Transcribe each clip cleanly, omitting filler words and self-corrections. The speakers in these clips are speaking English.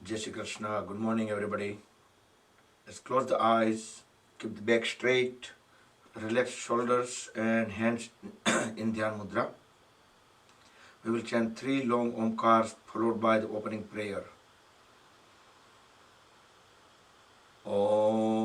Jai Shri Krishna. Good morning, everybody. Let's close the eyes, keep the back straight, relax shoulders and hands in Dhyan Mudra. We will chant 3 long Omkars followed by the opening prayer. Om.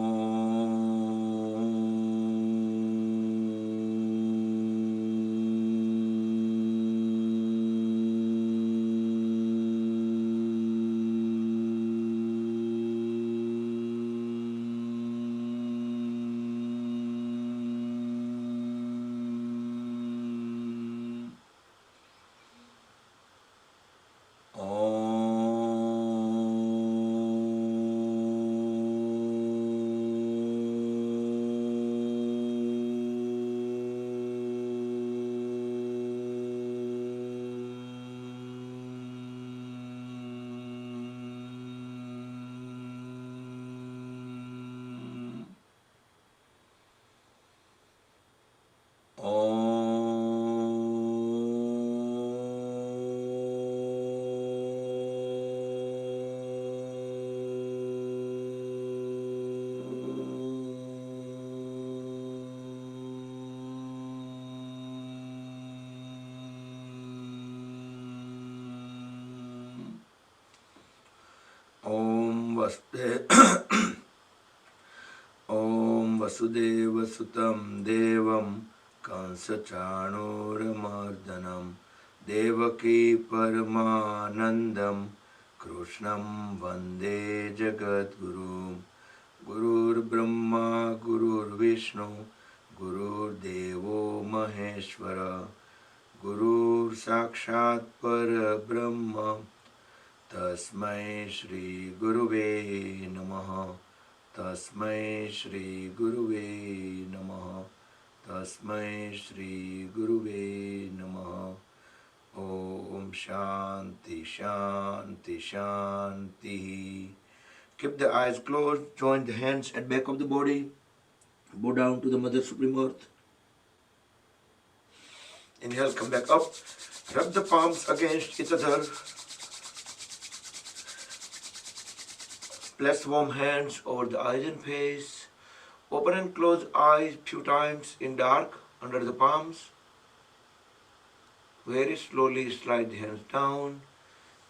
Om Vasudeva Sutam Devam Kansachanuramardanam Devaki Paramanandam Krishnam Vande Jagadguru Gurur Brahma Gurur Vishnu Gurur Devo Maheshwara Gurur Sakshat Parabrahma Tasmai Shri Guruve Namaha Tasmai Shri Guruve Namaha Tasmai Shri Guruve Namaha Om Shanti Shanti Shanti. Keep the eyes closed, join the hands at back of the body, bow down to the Mother Supreme Earth. Inhale, come back up, rub the palms against each other. Place warm hands over the eyes and face. Open and close eyes few times in dark under the palms. Very slowly slide the hands down.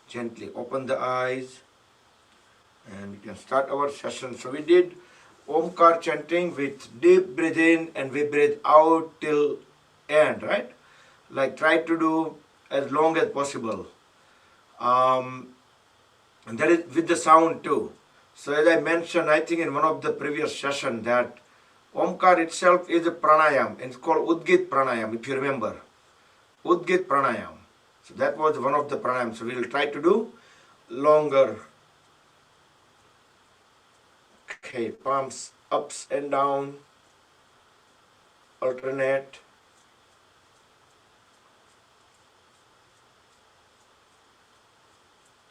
Gently open the eyes. And we can start our session. So we did Omkar chanting with deep breath in and we breathe out till end, right? Like try to do as long as possible. And that is with the sound too. So as I mentioned, I think in one of the previous sessions that Omkar itself is a pranayam. It's called Udgit pranayam, if you remember. Udgit pranayam. So that was one of the pranayams. So we will try to do longer. Okay, palms ups and down. Alternate.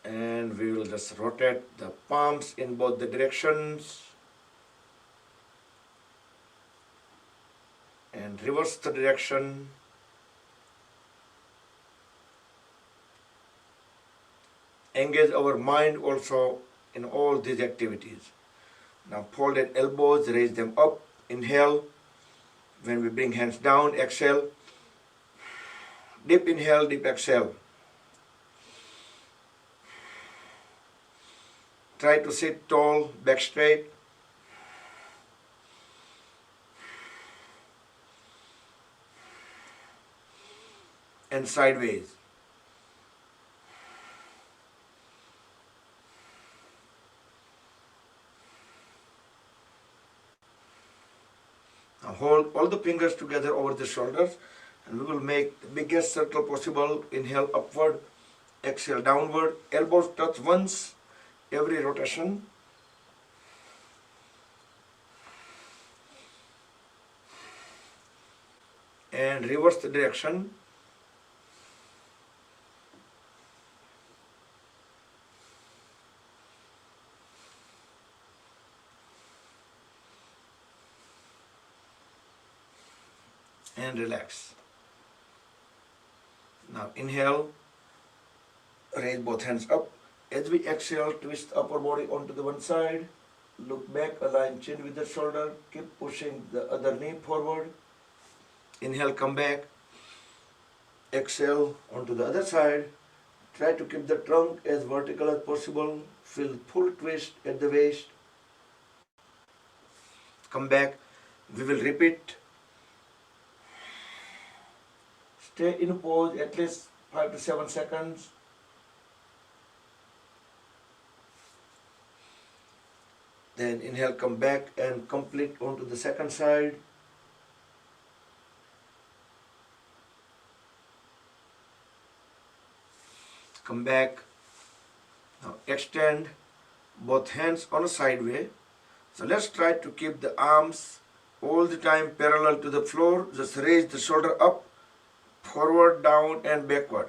And we will just rotate the palms in both the directions and reverse the direction. Engage our mind also in all these activities. Now folded elbows, raise them up, inhale. When we bring hands down, exhale. Deep inhale, deep exhale. Try to sit tall, back straight. And sideways. Now hold all the fingers together over the shoulders and we will make the biggest circle possible. Inhale upward, exhale downward. Elbows touch once every rotation. And reverse the direction. And relax. Now inhale, raise both hands up, As we exhale, twist upper body onto the one side. Look back, align chin with the shoulder. Keep pushing the other knee forward. Inhale, come back. Exhale onto the other side. Try to keep the trunk as vertical as possible. Feel full twist at the waist. Come back. We will repeat. Stay in pose at least 5 to 7 seconds. Then inhale, come back and complete onto the second side. Come back. Now extend both hands on a side way. So let's try to keep the arms all the time parallel to the floor. Just raise the shoulder up, forward, down and backward.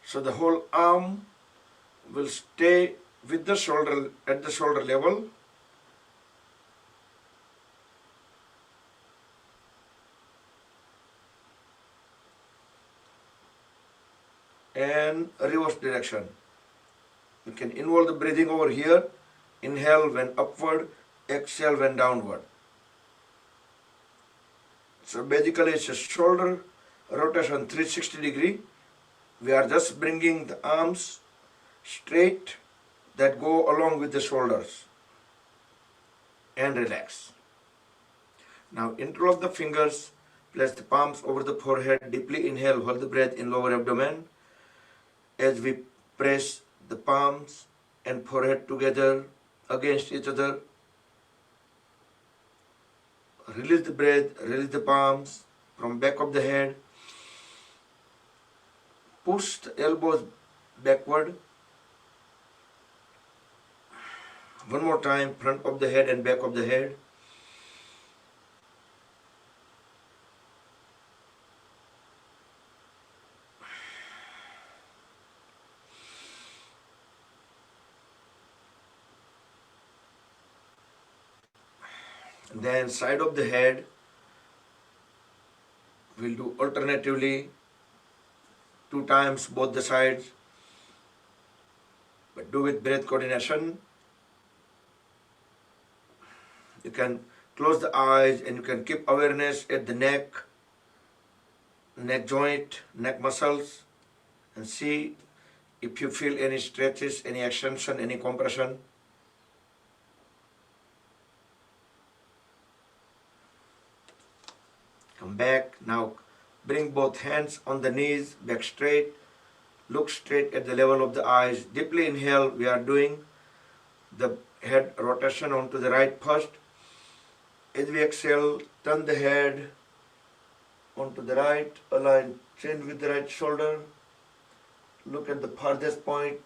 So the whole arm will stay with the shoulder at the shoulder level. And reverse direction. You can involve the breathing over here. Inhale when upward, exhale when downward. So basically it's a shoulder rotation 360 degree. We are just bringing the arms straight that go along with the shoulders. And relax. Now interlock the fingers, place the palms over the forehead, deeply inhale, hold the breath in lower abdomen. As we press the palms and forehead together against each other, release the breath, release the palms from back of the head. Push the elbows backward. One more time, front of the head and back of the head. And then side of the head, we'll do alternatively 2 times both the sides, but do with breath coordination. You can close the eyes and you can keep awareness at the neck joint, neck muscles, and see if you feel any stretches, any extension, any compression. Come back. Now bring both hands on the knees, back straight. Look straight at the level of the eyes. Deeply inhale. We are doing the head rotation onto the right first. As we exhale, turn the head onto the right. Align chin with the right shoulder. Look at the farthest point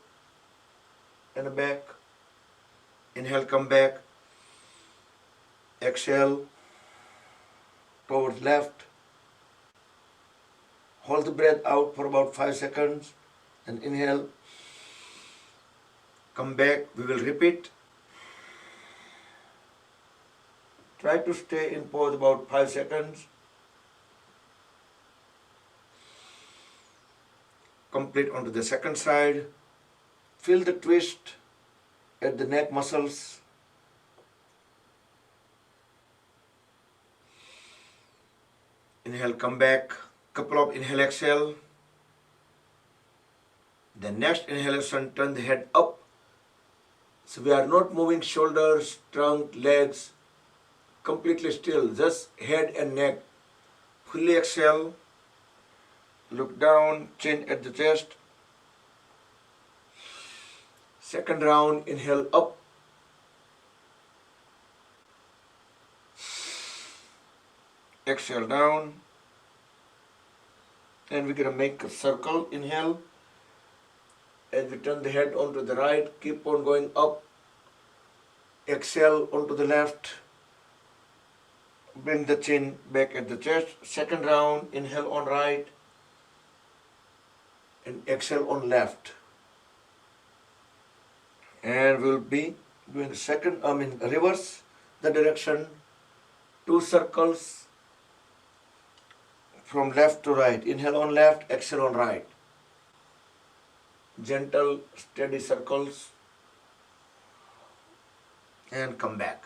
and the back. Inhale, come back. Exhale towards left. Hold the breath out for about 5 seconds and inhale. Come back. We will repeat. Try to stay in pose about 5 seconds. Complete onto the second side. Feel the twist at the neck muscles. Inhale, come back. Couple of inhale, exhale. The next inhalation, turn the head up. So we are not moving shoulders, trunk, legs. Completely still, just head and neck. Fully exhale. Look down, chin at the chest. Second round, inhale up. Exhale down. And we're going to make a circle. Inhale. As we turn the head onto the right, keep on going up. Exhale onto the left. Bring the chin back at the chest. Second round, inhale on right. And exhale on left. And we'll be doing the reverse the direction. 2 circles from left to right. Inhale on left, exhale on right. gentle, steady circles, and come back.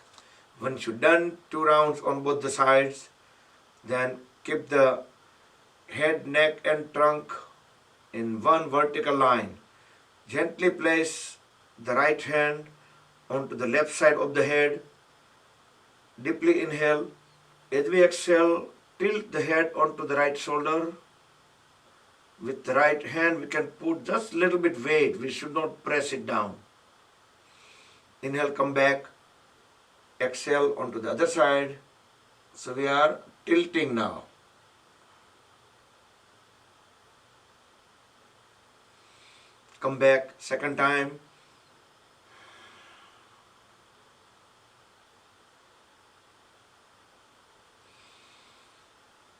Once you're done 2 rounds on both the sides, then keep the head, neck, and trunk in one vertical line. Gently place the right hand onto the left side of the head. Deeply inhale. As we exhale, tilt the head onto the right shoulder. With the right hand, we can put just a little bit weight. We should not press it down. Inhale, come back. Exhale onto the other side. So we are tilting now. Come back, second time.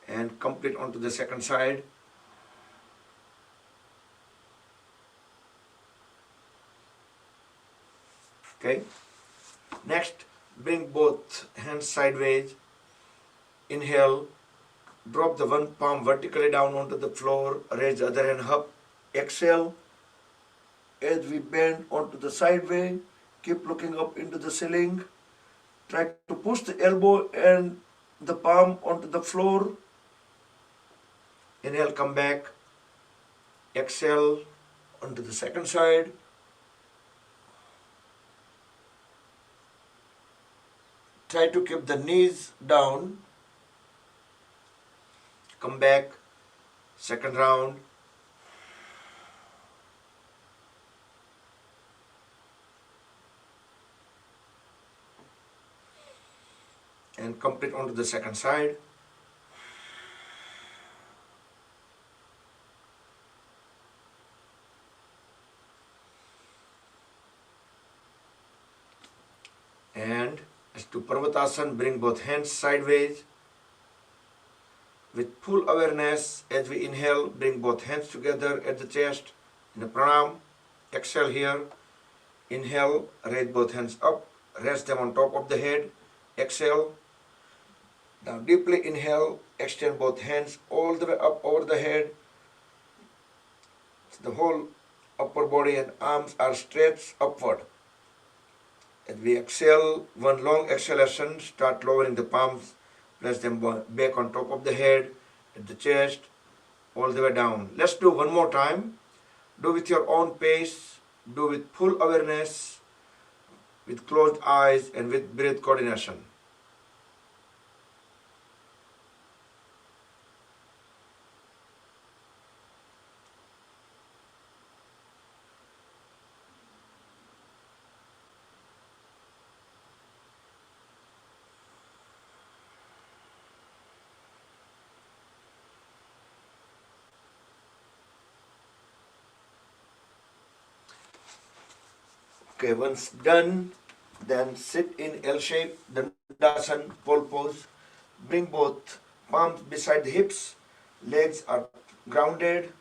And complete onto the second side. Okay. Next, bring both hands sideways. Inhale. Drop the one palm vertically down onto the floor. Raise the other hand up. Exhale. As we bend onto the sideway, keep looking up into the ceiling. Try to push the elbow and the palm onto the floor. Inhale, come back. Exhale onto the second side. Try to keep the knees down. Come back. Second round. And complete onto the second side. And as to Parvatasana, bring both hands sideways. With full awareness, as we inhale, bring both hands together at the chest in a pranam. Exhale here. Inhale, raise both hands up. Rest them on top of the head. Exhale. Now deeply inhale, extend both hands all the way up over the head. The whole upper body and arms are stretched upward. As we exhale, one long exhalation, start lowering the palms, place them back on top of the head, at the chest, all the way down. Let's do one more time. Do with your own pace, do with full awareness, with closed eyes and with breath coordination. Okay, once done, then sit in L shape, Dandasana, pole pose. Bring both palms beside the hips, legs are grounded,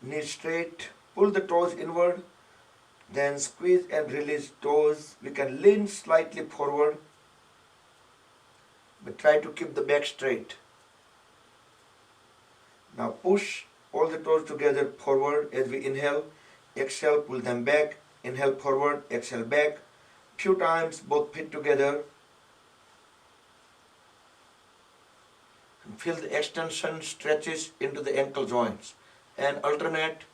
knees straight. Pull the toes inward, then squeeze and release toes. We can lean slightly forward, but try to keep the back straight. Now push all the toes together forward as we inhale. Exhale, pull them back. Inhale forward, exhale back. Few times, both feet together. And feel the extension stretches into the ankle joints. And alternate,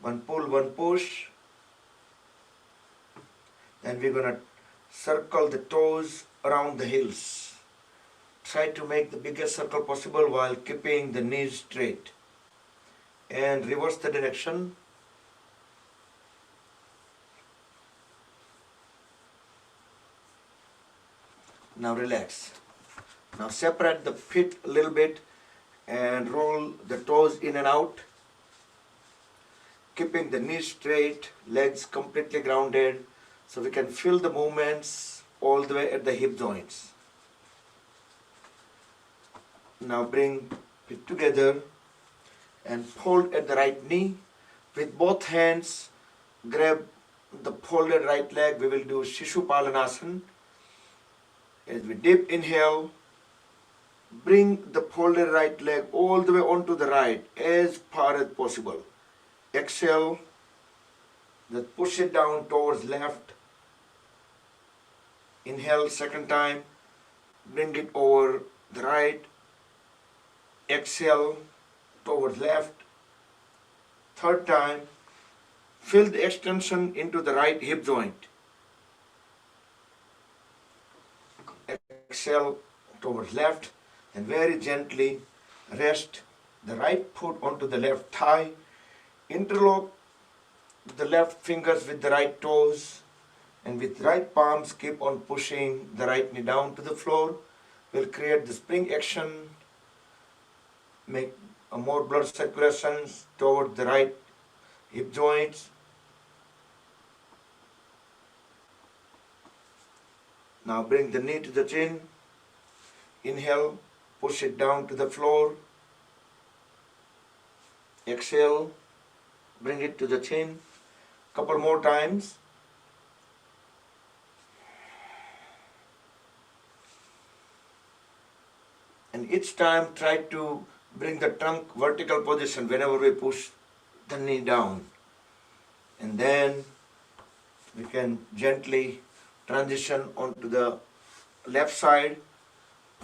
one pull, one push. Then we're going to circle the toes around the heels. Try to make the biggest circle possible while keeping the knees straight. And reverse the direction. Now relax. Now separate the feet a little bit and roll the toes in and out. Keeping the knees straight, legs completely grounded, so we can feel the movements all the way at the hip joints. Now bring feet together and fold at the right knee. With both hands, grab the folded right leg. We will do Shishupalanasan. As we deep inhale, bring the folded right leg all the way onto the right as far as possible. Exhale, Just push it down towards left. Inhale second time. Bring it over the right. Exhale towards left. Third time. Feel the extension into the right hip joint. Exhale towards left. And very gently rest the right foot onto the left thigh. Interlock the left fingers with the right toes. And with right palms, keep on pushing the right knee down to the floor. We'll create the spring action. Make a more blood circulation toward the right hip joints. Now bring the knee to the chin. Inhale, push it down to the floor. Exhale, bring it to the chin. Couple more times. And each time try to bring the trunk vertical position whenever we push the knee down. And then we can gently transition onto the left side,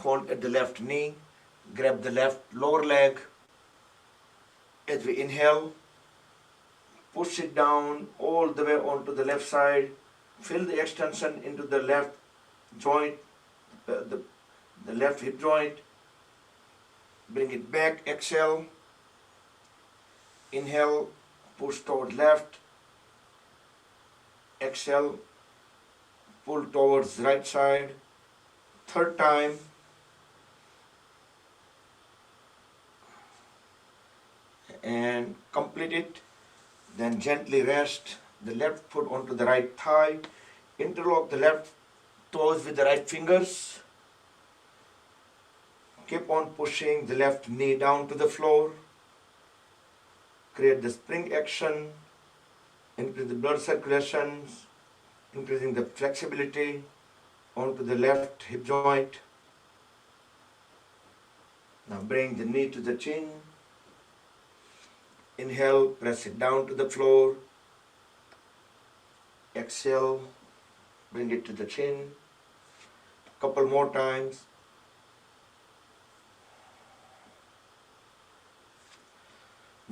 hold at the left knee, grab the left lower leg. As we inhale, push it down all the way onto the left side, feel the extension into the left joint, the left hip joint. Bring it back, exhale, inhale, push toward left, exhale, pull towards right side. Third time, and complete it. Then gently rest the left foot onto the right thigh, interlock the left toes with the right fingers. Keep on pushing the left knee down to the floor. Create the spring action, increase the blood circulation, increasing the flexibility onto the left hip joint. Now bring the knee to the chin. Inhale, press it down to the floor. Exhale, bring it to the chin. Couple more times.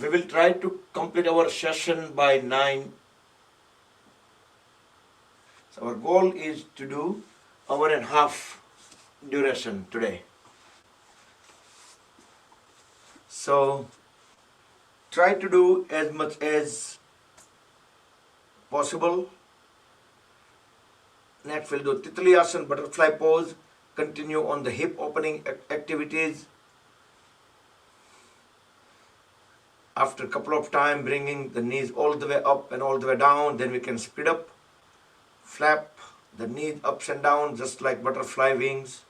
We will try to complete our session by 9. So our goal is to do 1.5 hours duration today. So try to do as much as possible. Next we'll do Titli Asana, butterfly pose. Continue on the hip opening activities. After a couple of times, bringing the knees all the way up and all the way down, then we can speed up. Flap the knees ups and down just like butterfly wings.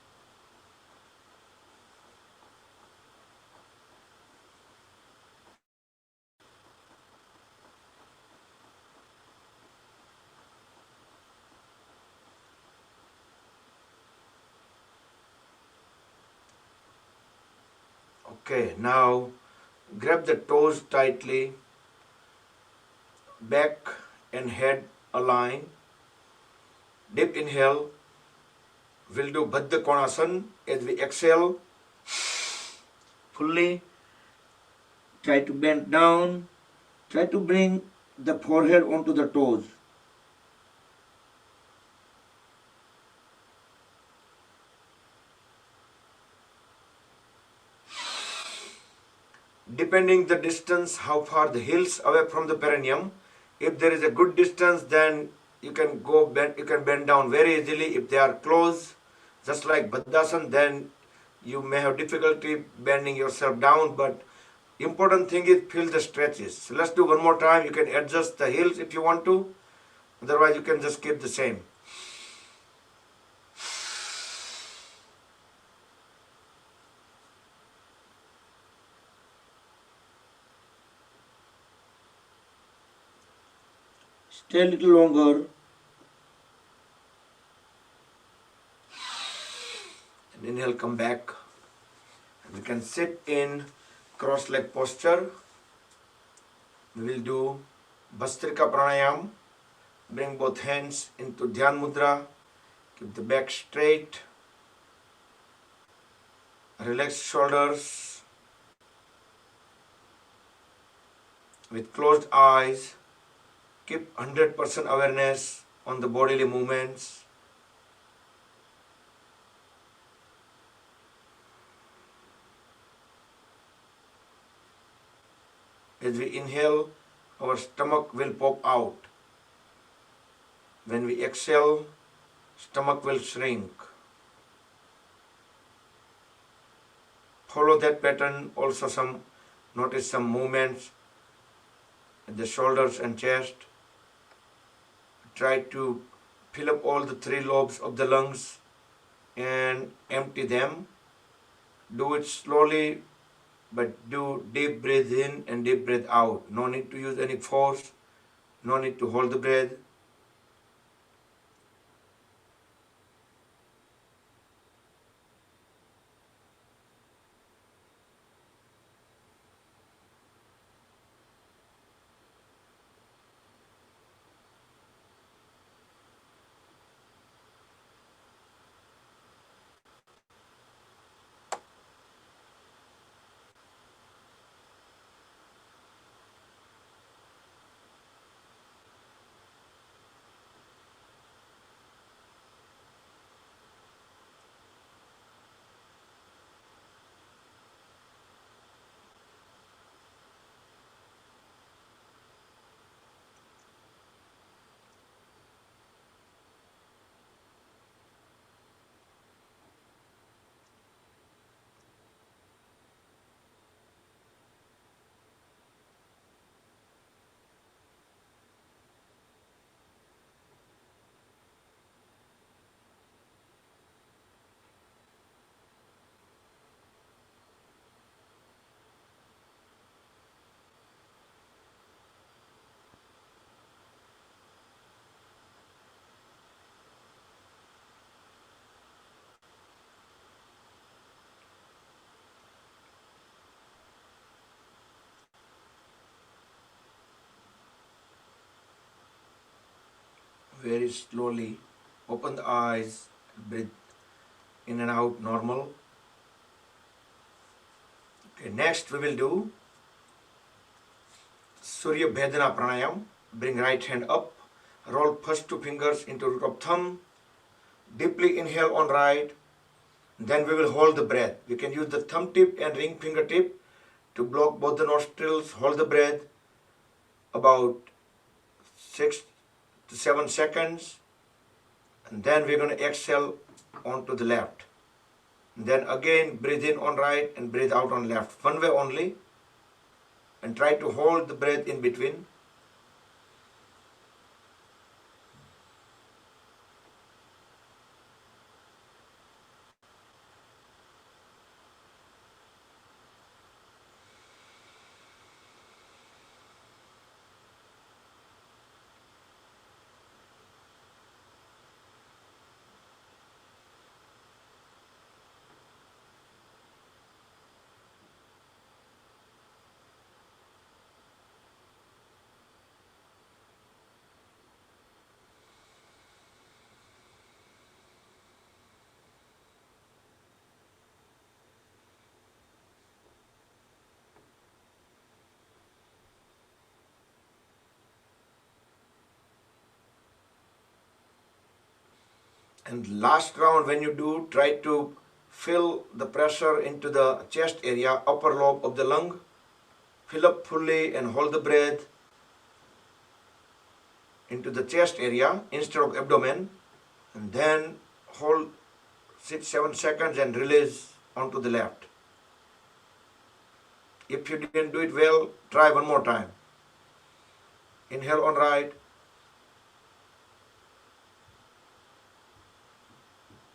Okay, now grab the toes tightly, back and head align. Deep inhale. We'll do Baddha Konasana. As we exhale, fully try to bend down. Try to bring the forehead onto the toes. Depending the distance, how far the heels away from the perineum. If there is a good distance, then you can bend down very easily. If they are close, just like Baddhasana, then you may have difficulty bending yourself down. But important thing is feel the stretches. So let's do one more time. You can adjust the heels if you want to. Otherwise, you can just keep the same. Stay a little longer. And inhale, come back. And we can sit in cross leg posture. We will do Bhastrika Pranayam. Bring both hands into Dhyan Mudra. Keep the back straight. Relax shoulders. With closed eyes, keep 100% awareness on the bodily movements. As we inhale, our stomach will pop out. When we exhale, stomach will shrink. Follow that pattern. Also notice some movements at the shoulders and chest. Try to fill up all the 3 lobes of the lungs and empty them. Do it slowly, but do deep breath in and deep breath out. No need to use any force. No need to hold the breath. Very slowly open the eyes, breathe in and out normal. Okay, next we will do Surya Bhedana Pranayam. Bring right hand up, roll first 2 fingers into root of thumb, deeply inhale on right, then we will hold the breath. We can use the thumb tip and ring finger tip to block both the nostrils, hold the breath about 6 to 7 seconds, and then we're going to exhale onto the left. And then again breathe in on right and breathe out on left, one way only, and try to hold the breath in between. And last round, when you do, try to fill the pressure into the chest area, upper lobe of the lung. Fill up fully and hold the breath into the chest area instead of abdomen. And then hold 6-7 seconds and release onto the left. If you didn't do it well, try one more time. Inhale on right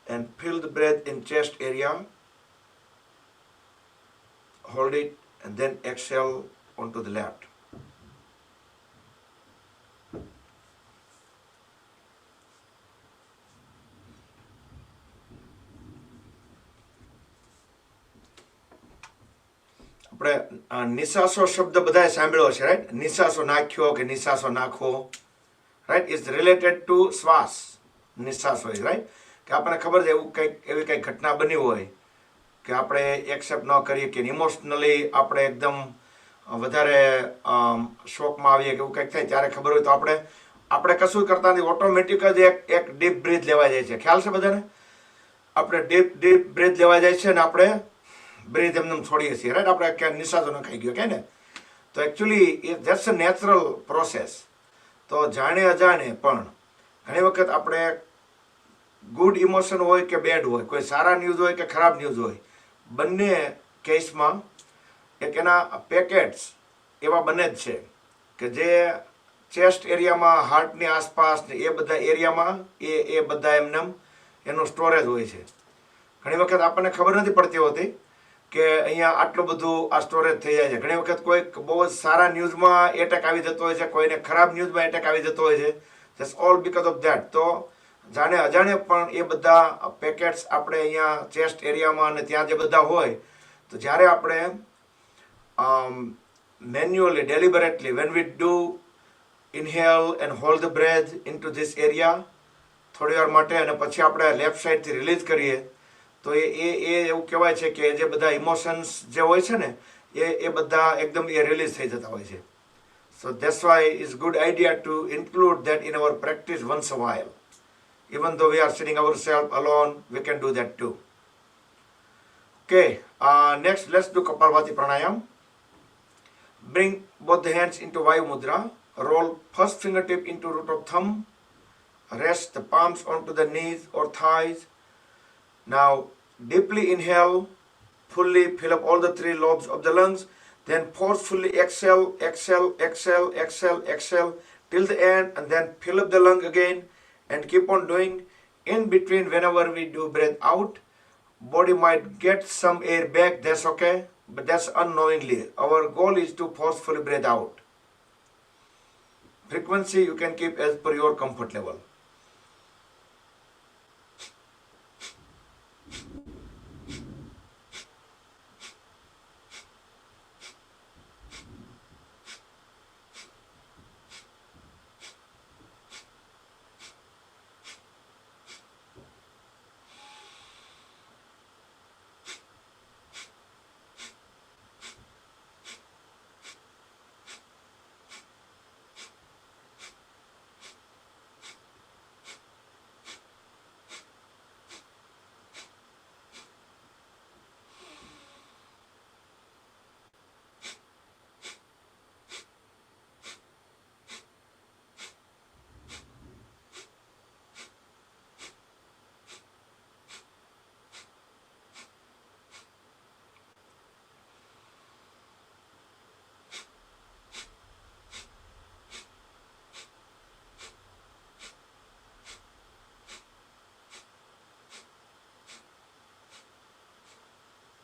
and feel the breath in chest area. Hold it and then exhale onto the left. આપણે નિશાસો શબ્દ બધાએ સાંભળ્યો છે, right? નિશાસો નાખ્યો કે નિશાસો નાખવો, right? Is related to શ્વાસ. નિશાસો is right કે આપણને ખબર છે એવું કંઈક એવી કંઈક ઘટના બની હોય કે આપણે એક્સેપ્ટ ન કરીએ કે ઇમોશનલી આપણે એકદમ વધારે શોકમાં આવીએ કે એવું કંઈક થાય ત્યારે ખબર હોય તો આપણે કશું કરતા નથી, ઓટોમેટિક જ એક ડીપ બ્રીથ લેવા જાય છે. ખ્યાલ છે બધાને? આપણે ડીપ બ્રીથ લેવા જાય છે અને આપણે બ્રીથ એમને છોડીએ છીએ, રાઈટ? આપણે ક્યાં નિશાસો ન ખાઈ ગયો કે ને, તો actually that's a natural process. તો જાણે અજાણે પણ ઘણી વખત આપણે ગુડ ઇમોશન હોય કે બેડ હોય, કોઈ સારા ન્યૂઝ હોય કે ખરાબ ન્યૂઝ હોય, બંને કેસમાં એક એના પેકેટ્સ એવા બને જ છે કે જે ચેસ્ટ એરિયામાં, હાર્ટની આસપાસ ને એ બધા એરિયામાં એ બધા એમને એનું સ્ટોરેજ હોય છે. ઘણી વખત આપણને ખબર નથી પડતી હોતી કે અહીંયા આટલું બધું આ સ્ટોરેજ થઈ જાય છે. ઘણી વખત કોઈ બહુ જ સારા ન્યૂઝમાં એટેક આવી જતો હોય છે, કોઈને ખરાબ ન્યૂઝમાં એટેક આવી જતો હોય છે. That's all because of that. તો જાણે અજાણે પણ એ બધા પેકેટ્સ આપણે અહીંયા ચેસ્ટ એરિયામાં અને ત્યાં જે બધા હોય, તો જ્યારે આપણે manually, deliberately, when we do inhale and hold the breath into this area થોડી વાર માટે અને પછી આપણે લેફ્ટ સાઈડથી રિલીઝ કરીએ તો એ એવું કહેવાય છે કે જે બધા ઇમોશન્સ જે હોય છે ને એ બધા એકદમ રિલીઝ થઈ જતા હોય છે. So that's why it's good idea to include that in our practice once a while. Even though we are sitting ourselves alone, we can do that too. Okay, next let's do Kapalbhati Pranayam. Bring both the hands into Vayu Mudra. Roll first fingertip into root of thumb. Rest the palms onto the knees or thighs. Now deeply inhale, fully fill up all the three lobes of the lungs. Then forcefully exhale, exhale, exhale, exhale, exhale till the end, and then fill up the lung again and keep on doing. In between, whenever we do breath out, body might get some air back, that's okay, but that's unknowingly. Our goal is to forcefully breathe out. Frequency you can keep as per your comfort level.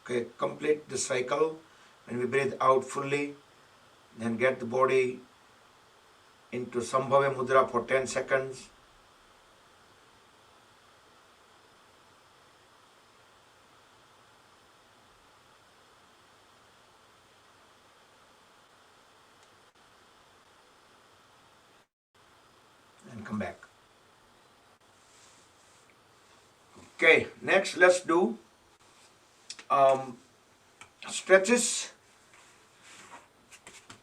Okay, complete the cycle. When we breathe out fully, then get the body into Sambhava Mudra for 10 seconds. And come back. Okay, next let's do stretches.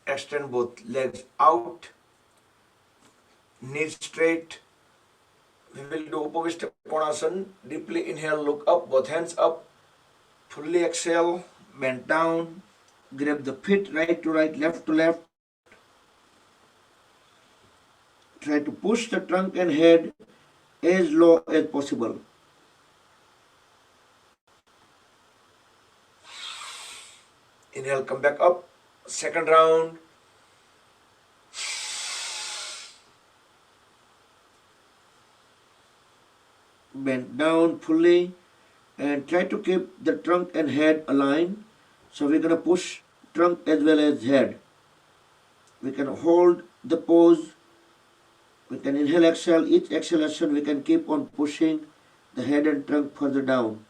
Extend both legs out, knees straight. We will do Upavishta Konasana. Deeply inhale, look up, both hands up. Fully exhale, bend down. Grab the feet right to right, left to left. Try to push the trunk and head as low as possible. Inhale, come back up. Second round. Bend down fully and try to keep the trunk and head aligned. So we're going to push trunk as well as head. We can hold the pose. We can inhale, exhale. Each exhalation we can keep on pushing the head and trunk further down.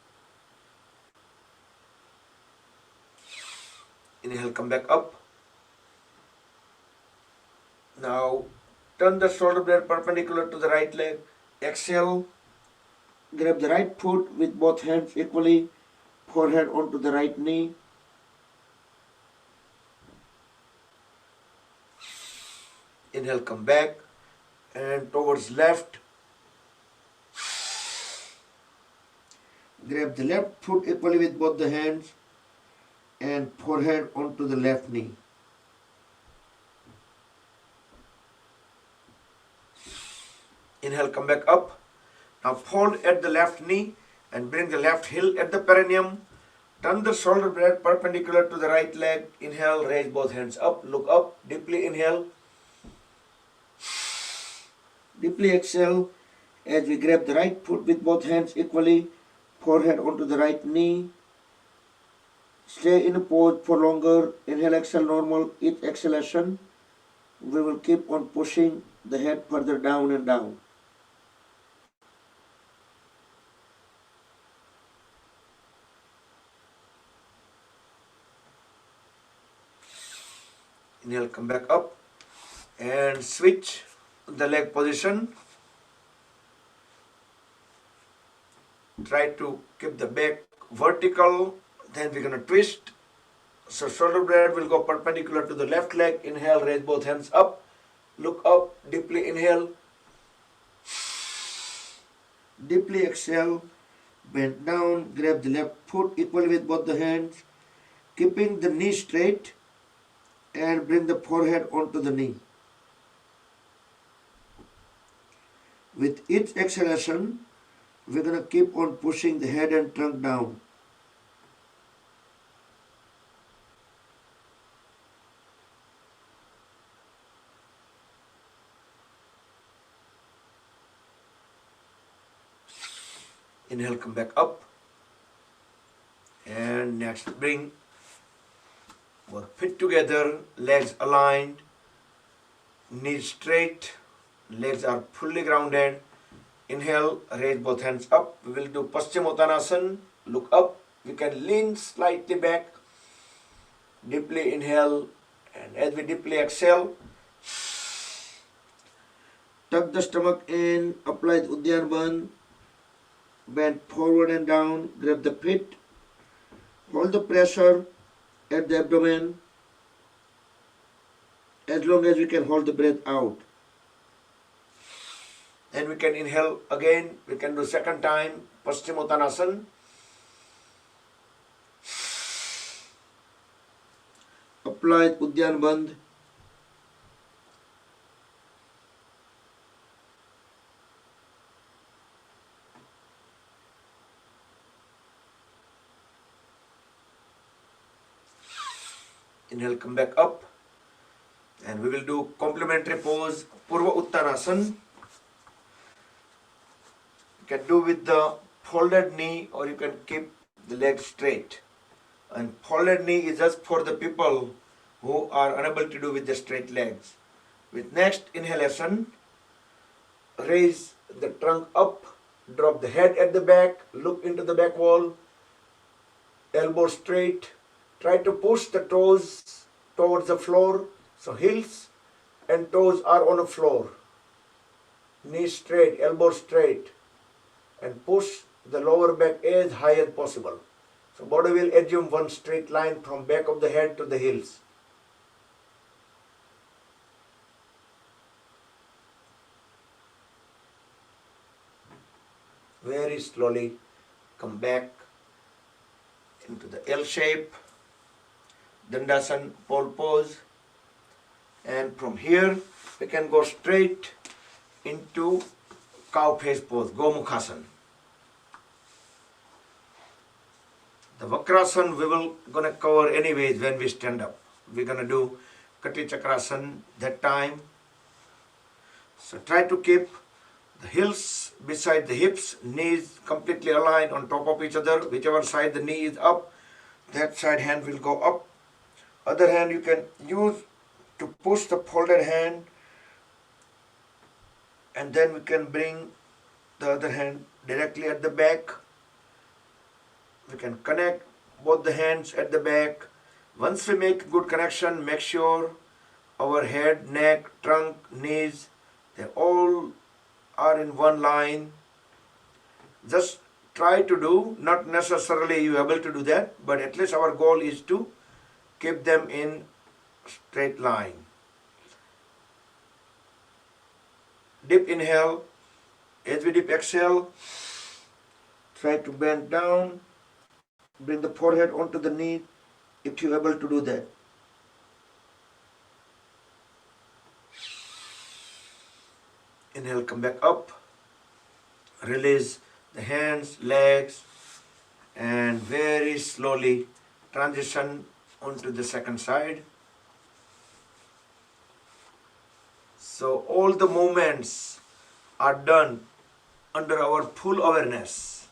Inhale, come back up. Now turn the shoulder blade perpendicular to the right leg. Exhale. Grab the right foot with both hands equally. Forehead onto the right knee. Inhale, come back and towards left. Grab the left foot equally with both the hands and forehead onto the left knee. Inhale, come back up. Now fold at the left knee and bring the left heel at the perineum. Turn the shoulder blade perpendicular to the right leg. Inhale, raise both hands up, look up, deeply inhale. Deeply exhale as we grab the right foot with both hands equally, forehead onto the right knee. Stay in a pose for longer. Inhale, exhale, normal. Each exhalation, we will keep on pushing the head further down and down. Inhale, come back up and switch the leg position. Try to keep the back vertical. Then we're going to twist. So shoulder blade will go perpendicular to the left leg. Inhale, raise both hands up. Look up, deeply inhale. Deeply exhale. Bend down, grab the left foot equally with both the hands. Keeping the knee straight and bring the forehead onto the knee. With each exhalation, we're going to keep on pushing the head and trunk down. Inhale, come back up. And next, bring both feet together, legs aligned, knees straight, legs are fully grounded. Inhale, raise both hands up. We will do Paschimottanasana. Look up. You can lean slightly back. Deeply inhale, and as we deeply exhale, tuck the stomach in, apply the Uddiyana Bandh, bend forward and down, grab the feet, hold the pressure at the abdomen as long as we can hold the breath out. Then we can inhale again. We can do second time, Paschimottanasana. Apply Uddiyana Bandh. Inhale, come back up. And we will do complementary pose, Purva Uttanasana. You can do with the folded knee or you can keep the leg straight. And folded knee is just for the people who are unable to do with the straight legs. With next inhalation, raise the trunk up, drop the head at the back, look into the back wall, elbow straight. Try to push the toes towards the floor. So heels and toes are on the floor. Knees straight, elbow straight. And push the lower back as high as possible. So body will assume one straight line from back of the head to the heels. Very slowly come back into the L shape, Dandasana pole pose, and from here we can go straight into cow face pose, Gomukhasana. The Vakrasana we will gonna cover anyways when we stand up. We're gonna do Kati Chakrasana that time. So try to keep the heels beside the hips, knees completely aligned on top of each other. Whichever side the knee is up, that side hand will go up. Other hand you can use to push the folded hand, and then we can bring the other hand directly at the back. We can connect both the hands at the back. Once we make good connection, make sure our head, neck, trunk, knees, they all are in one line. Just try to do, not necessarily you are able to do that, but at least our goal is to keep them in straight line. Deep inhale. As we deep exhale, try to bend down, bring the forehead onto the knee if you are able to do that. Inhale, come back up, release the hands, legs, and very slowly transition onto the second side. So all the movements are done under our full awareness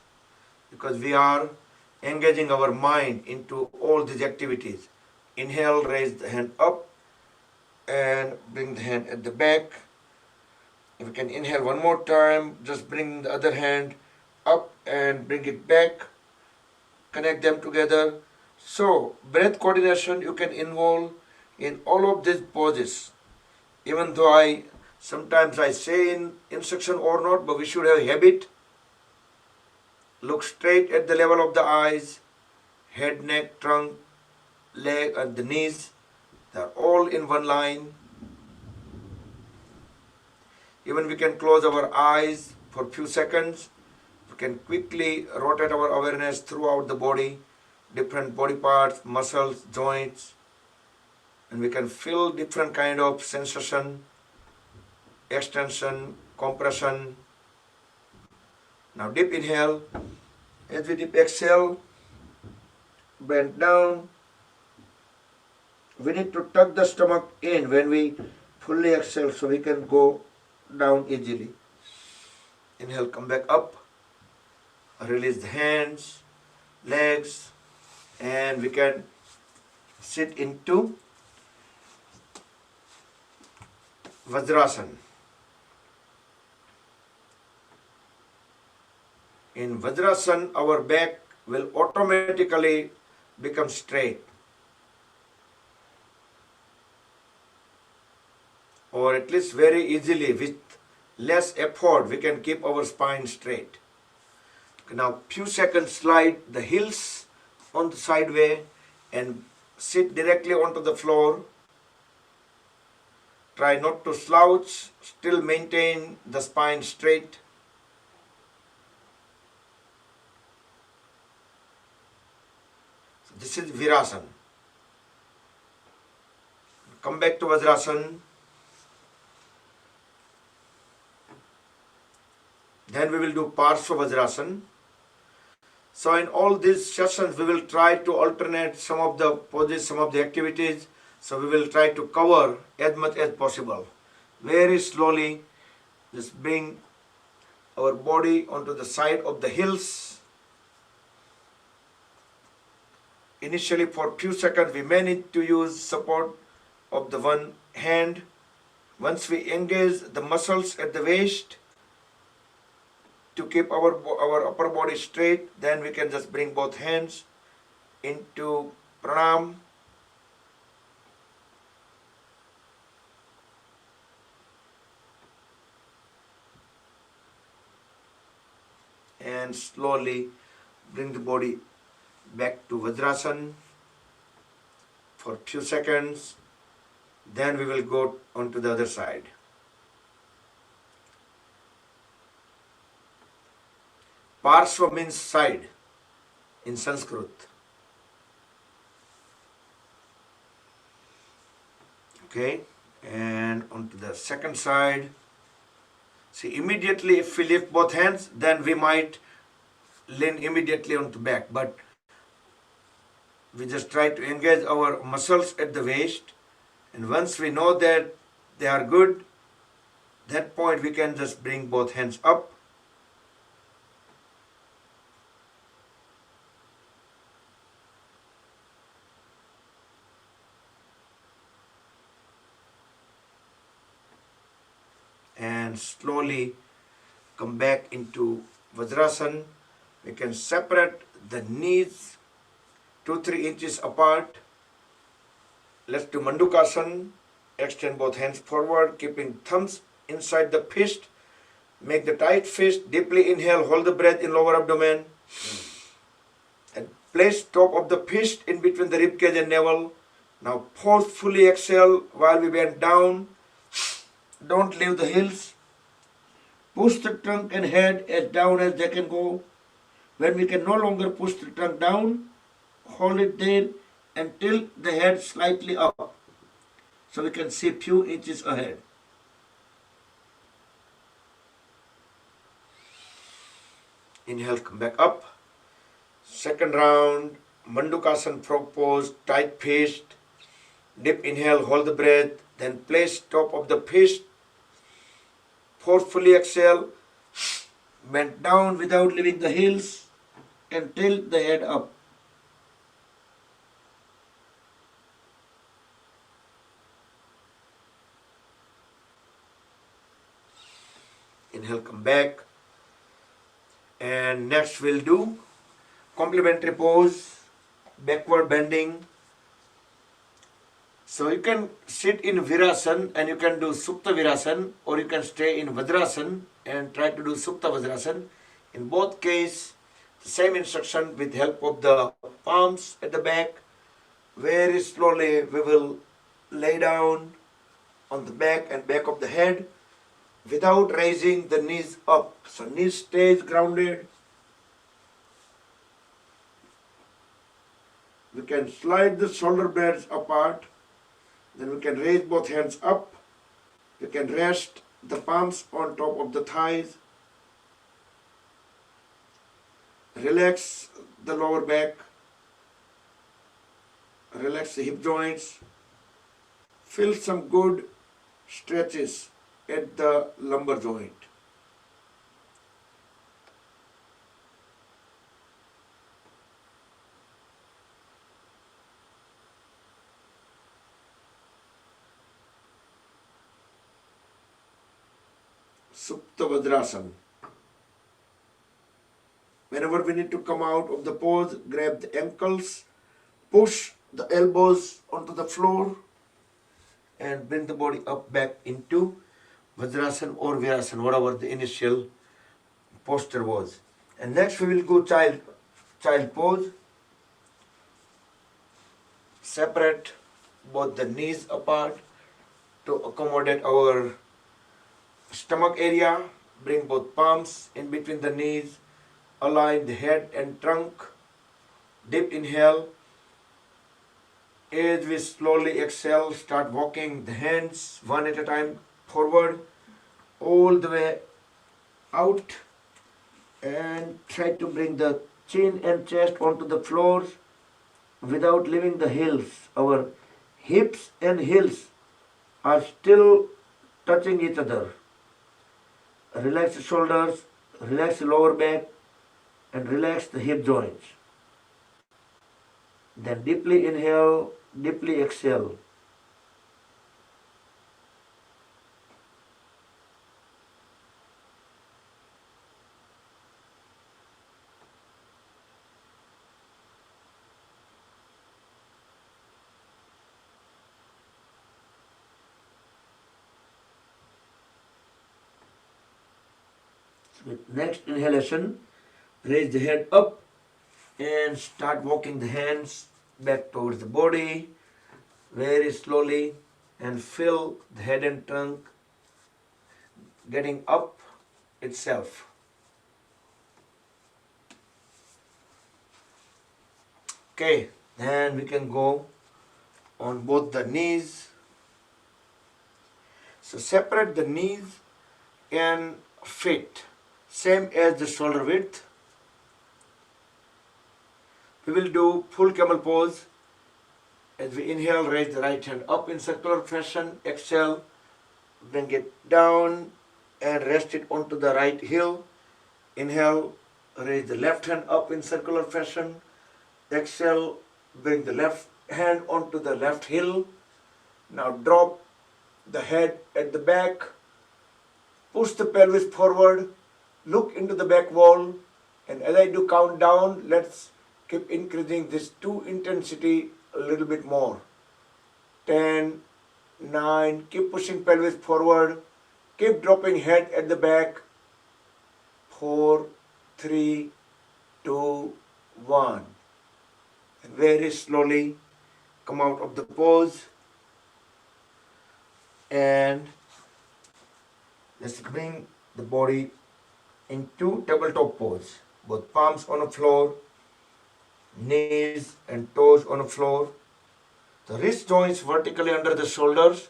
because we are engaging our mind into all these activities. Inhale, raise the hand up and bring the hand at the back. If you can inhale one more time, just bring the other hand up and bring it back. Connect them together. So, breath coordination you can involve in all of these poses. Even though sometimes I say in instruction or not, but we should have a habit. Look straight at the level of the eyes, head, neck, trunk, leg and the knees. They are all in one line. Even we can close our eyes for a few seconds. We can quickly rotate our awareness throughout the body, different body parts, muscles, joints, and we can feel different kind of sensation, extension, compression. Now deep inhale. As we deep exhale, bend down. We need to tuck the stomach in when we fully exhale so we can go down easily. Inhale, come back up. Release the hands, legs, and we can sit into Vajrasana. In Vajrasana, our back will automatically become straight. Or at least very easily, with less effort, we can keep our spine straight. Now, few seconds, slide the heels on the sideway and sit directly onto the floor. Try not to slouch, still maintain the spine straight. So this is Virasana. Come back to Vajrasana. Then we will do Parshva Vajrasana. So in all these sessions, we will try to alternate some of the poses, some of the activities. So we will try to cover as much as possible. Very slowly, just bring our body onto the side of the heels. Initially for few seconds, we may need to use support of the one hand. Once we engage the muscles at the waist, to keep our upper body straight, then we can just bring both hands into pranam. And slowly bring the body back to Vajrasana for a few seconds. Then we will go on to the other side. Parshva means side in Sanskrit. Okay, and onto the second side. See, immediately if we lift both hands, then we might lean immediately onto back. But we just try to engage our muscles at the waist. And once we know that they are good, that point we can just bring both hands up. And slowly come back into Vajrasana. We can separate the knees 2-3 inches apart Let's do Mandukasana. Extend both hands forward, keeping thumbs inside the fist. Make the tight fist. Deeply inhale, hold the breath in lower abdomen. And place top of the fist in between the rib cage and navel. Now forcefully exhale while we bend down. Don't leave the heels. Push the trunk and head as down as they can go. When we can no longer push the trunk down, hold it there and tilt the head slightly up so we can see few inches ahead. Inhale, come back up. Second round, Mandukasana frog pose, tight fist. Deep inhale, hold the breath, then place top of the fist. Forcefully exhale, bend down without leaving the heels and tilt the head up. Inhale, come back. And next we'll do complementary pose, backward bending. So you can sit in Virasana and you can do Supta Virasana, or you can stay in Vajrasana and try to do Supta Vajrasana. In both cases, the same instruction with help of the palms at the back. Very slowly we will lay down on the back and back of the head without raising the knees up. So knees stays grounded. We can slide the shoulder blades apart. Then we can raise both hands up. We can rest the palms on top of the thighs. Relax the lower back. Relax the hip joints. Feel some good stretches at the lumbar joint. Supta Vajrasana. Whenever we need to come out of the pose, grab the ankles, push the elbows onto the floor and bring the body up back into Vajrasana or Virasana, whatever the initial posture was. And next we will go child pose. Separate both the knees apart to accommodate our stomach area. Bring both palms in between the knees. Align the head and trunk. Deep inhale. As we slowly exhale, start walking the hands one at a time forward, all the way out, and try to bring the chin and chest onto the floor without leaving the heels. Our hips and heels are still touching each other. Relax the shoulders, relax the lower back, and relax the hip joints. Then deeply inhale, deeply exhale. With next inhalation, raise the head up and start walking the hands back towards the body very slowly, and feel the head and trunk getting up itself. Okay, then we can go on both the knees. So separate the knees and feet, same as the shoulder width. We will do full camel pose. As we inhale, raise the right hand up in circular fashion. Exhale, bring it down and rest it onto the right heel. Inhale, raise the left hand up in circular fashion. Exhale, bring the left hand onto the left heel. Now drop the head at the back. Push the pelvis forward. Look into the back wall. And as I do count down, let's keep increasing this 2 intensity a little bit more. 10, 9, keep pushing pelvis forward, keep dropping head at the back, 4, 3, 2, 1. And very slowly come out of the pose and let's bring the body into tabletop pose. Both palms on the floor, knees and toes on the floor. The wrist joints vertically under the shoulders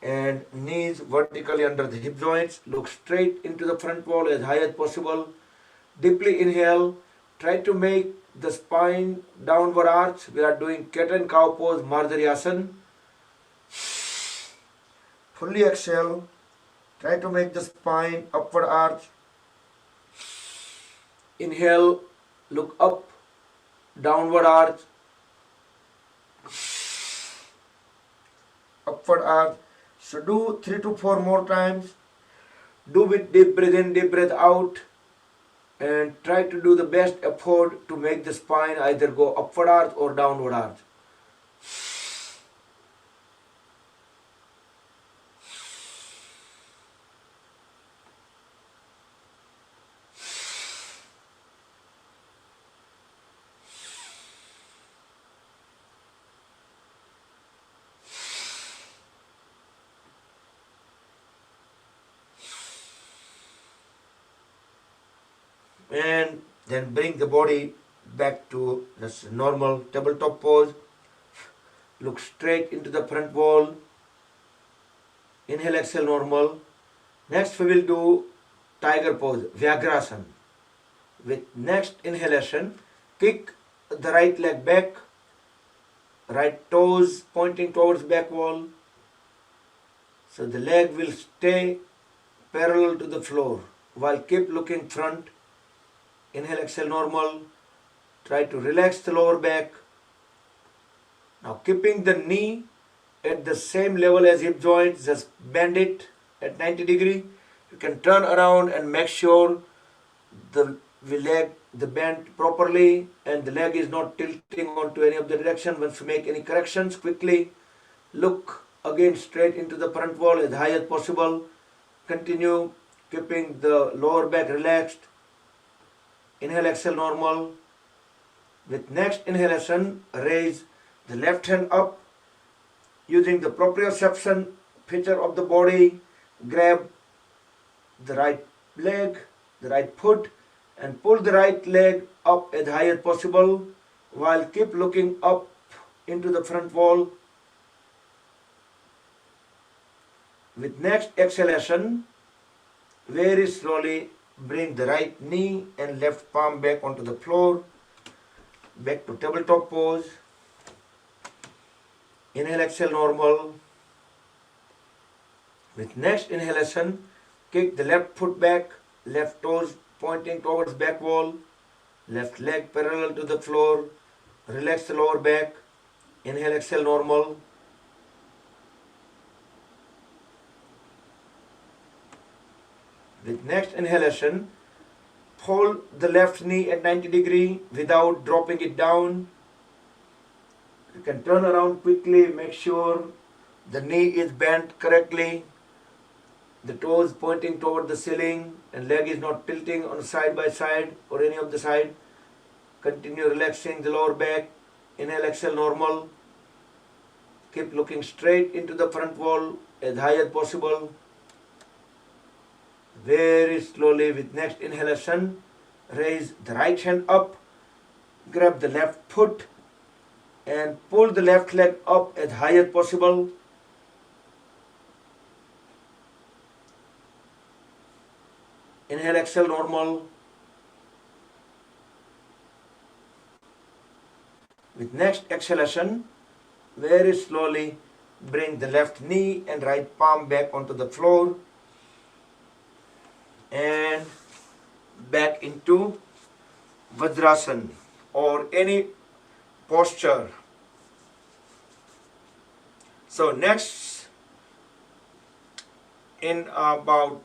and knees vertically under the hip joints. Look straight into the front wall as high as possible. Deeply inhale. Try to make the spine downward arch. We are doing cat and cow pose, Marjaryasan. Fully exhale. Try to make the spine upward arch. Inhale, look up, downward arch, upward arch. So do 3 to 4 more times. Do with deep breath in, deep breath out, and try to do the best effort to make the spine either go upward arch or downward arch. And then bring the body back to this normal tabletop pose. Look straight into the front wall. Inhale, exhale, normal. Next we will do tiger pose, Vyagrasana. With next inhalation, kick the right leg back, right toes pointing towards back wall. So the leg will stay parallel to the floor while keep looking front. Inhale, exhale, normal. Try to relax the lower back. Now keeping the knee at the same level as hip joint, just bend it at 90 degree. You can turn around and make sure the leg bent properly and the leg is not tilting onto any of the direction. Once you make any corrections, quickly look again straight into the front wall as high as possible. Continue keeping the lower back relaxed. Inhale, exhale, normal. With next inhalation, raise the left hand up using the proprioception feature of the body. Grab the right leg, the right foot, and pull the right leg up as high as possible while keep looking up into the front wall. With next exhalation, very slowly bring the right knee and left palm back onto the floor. Back to tabletop pose. Inhale, exhale, normal. With next inhalation, kick the left foot back, left toes pointing towards back wall, left leg parallel to the floor. Relax the lower back. Inhale, exhale, normal. With next inhalation, hold the left knee at 90 degree without dropping it down. You can turn around quickly, make sure the knee is bent correctly, the toes pointing toward the ceiling and leg is not tilting on side by side or any of the side. Continue relaxing the lower back. Inhale, exhale, normal. Keep looking straight into the front wall as high as possible. Very slowly with next inhalation, raise the right hand up, grab the left foot and pull the left leg up as high as possible. Inhale, exhale, normal. With next exhalation, very slowly bring the left knee and right palm back onto the floor and back into Vajrasana or any posture. So next, in about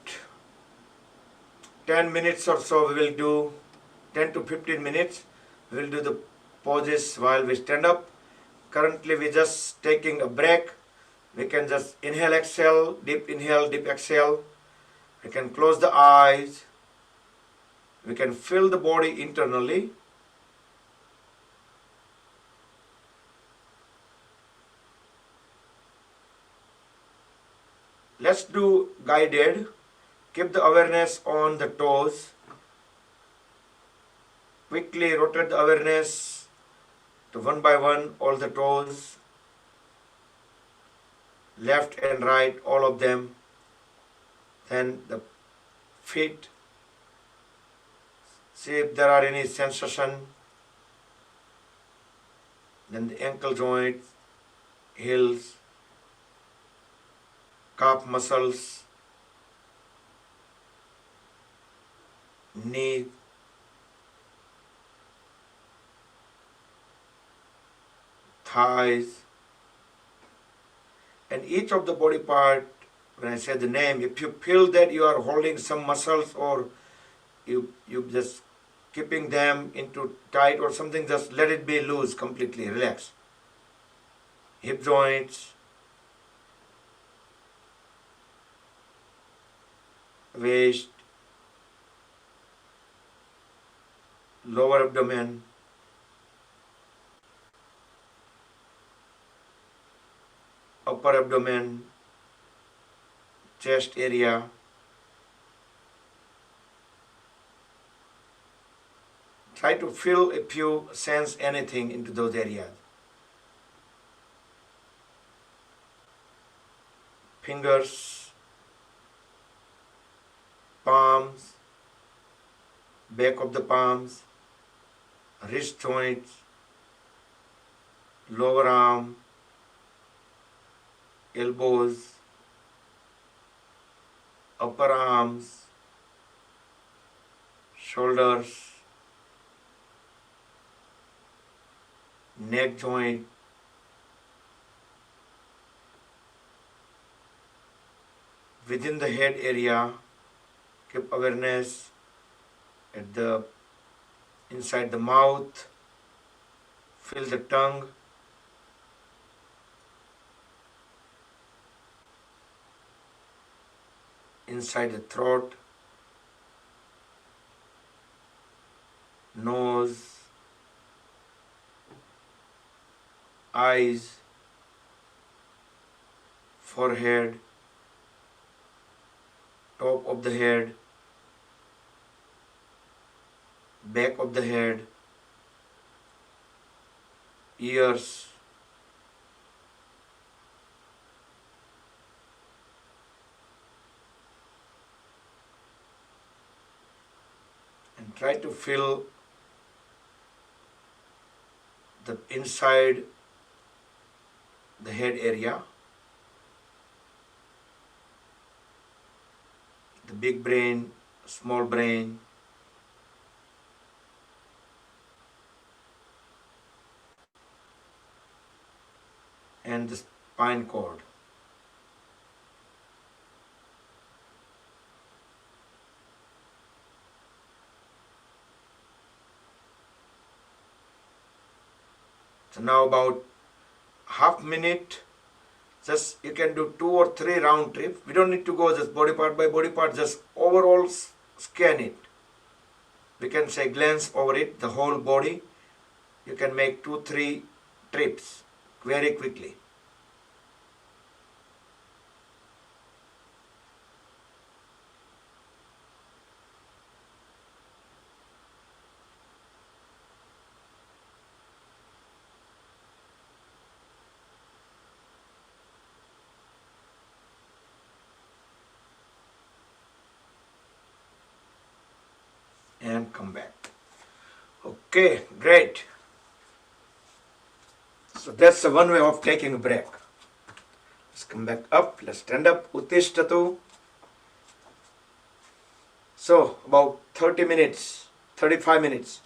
10 minutes or so, we will do 10 to 15 minutes. We will do the poses while we stand up. Currently, we're just taking a break We can just inhale, exhale, deep inhale, deep exhale. We can close the eyes. We can feel the body internally. Let's do guided. Keep the awareness on the toes. Quickly rotate the awareness to one by one, all the toes, left and right, all of them. Then the feet. See if there are any sensation. Then the ankle joints, heels, calf muscles, knee, thighs, and each of the body part, when I say the name, if you feel that you are holding some muscles or you just keeping them into tight or something, just let it be loose completely, relax. Hip joints, waist, lower abdomen, upper abdomen, chest area, try to feel if you sense anything into those areas. Fingers, palms, back of the palms, wrist joints, lower arm, elbows, upper arms, shoulders, neck joint, within the head area, keep awareness at the inside the mouth, feel the tongue, inside the throat, nose, eyes, forehead, top of the head, back of the head, ears, and try to feel the inside the head area, the big brain, small brain, and the spine cord. So now about half minute, just you can do 2 or 3 round trips. We don't need to go just body part by body part, just overall scan it. We can say glance over it, the whole body. You can make 2-3 trips very quickly. And come back. Okay, great. So that's the one way of taking a break. Let's come back up. Let's stand up. Uttishtatu. So about 30 minutes, 35 minutes.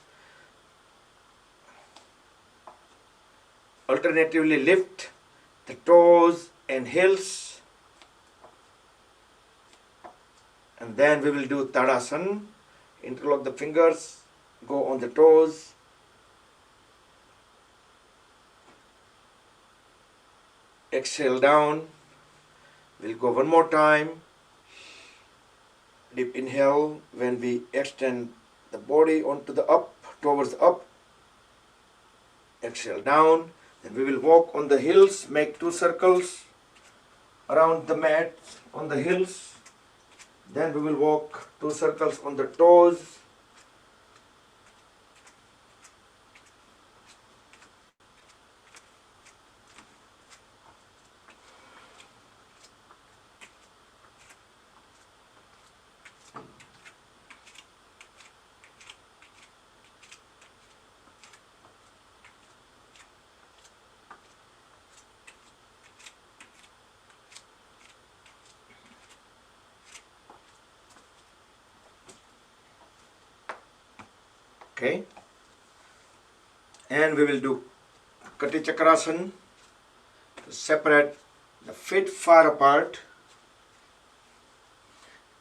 Alternatively lift the toes and heels. And then we will do Tadasana. Interlock the fingers, go on the toes, exhale down, We'll go one more time. Deep inhale when we extend the body onto the up, towards the up. Exhale down. Then we will walk on the heels, make 2 circles around the mat on the heels. Then we will walk 2 circles on the toes. Okay, and we will do Kati Chakrasana to separate the feet far apart.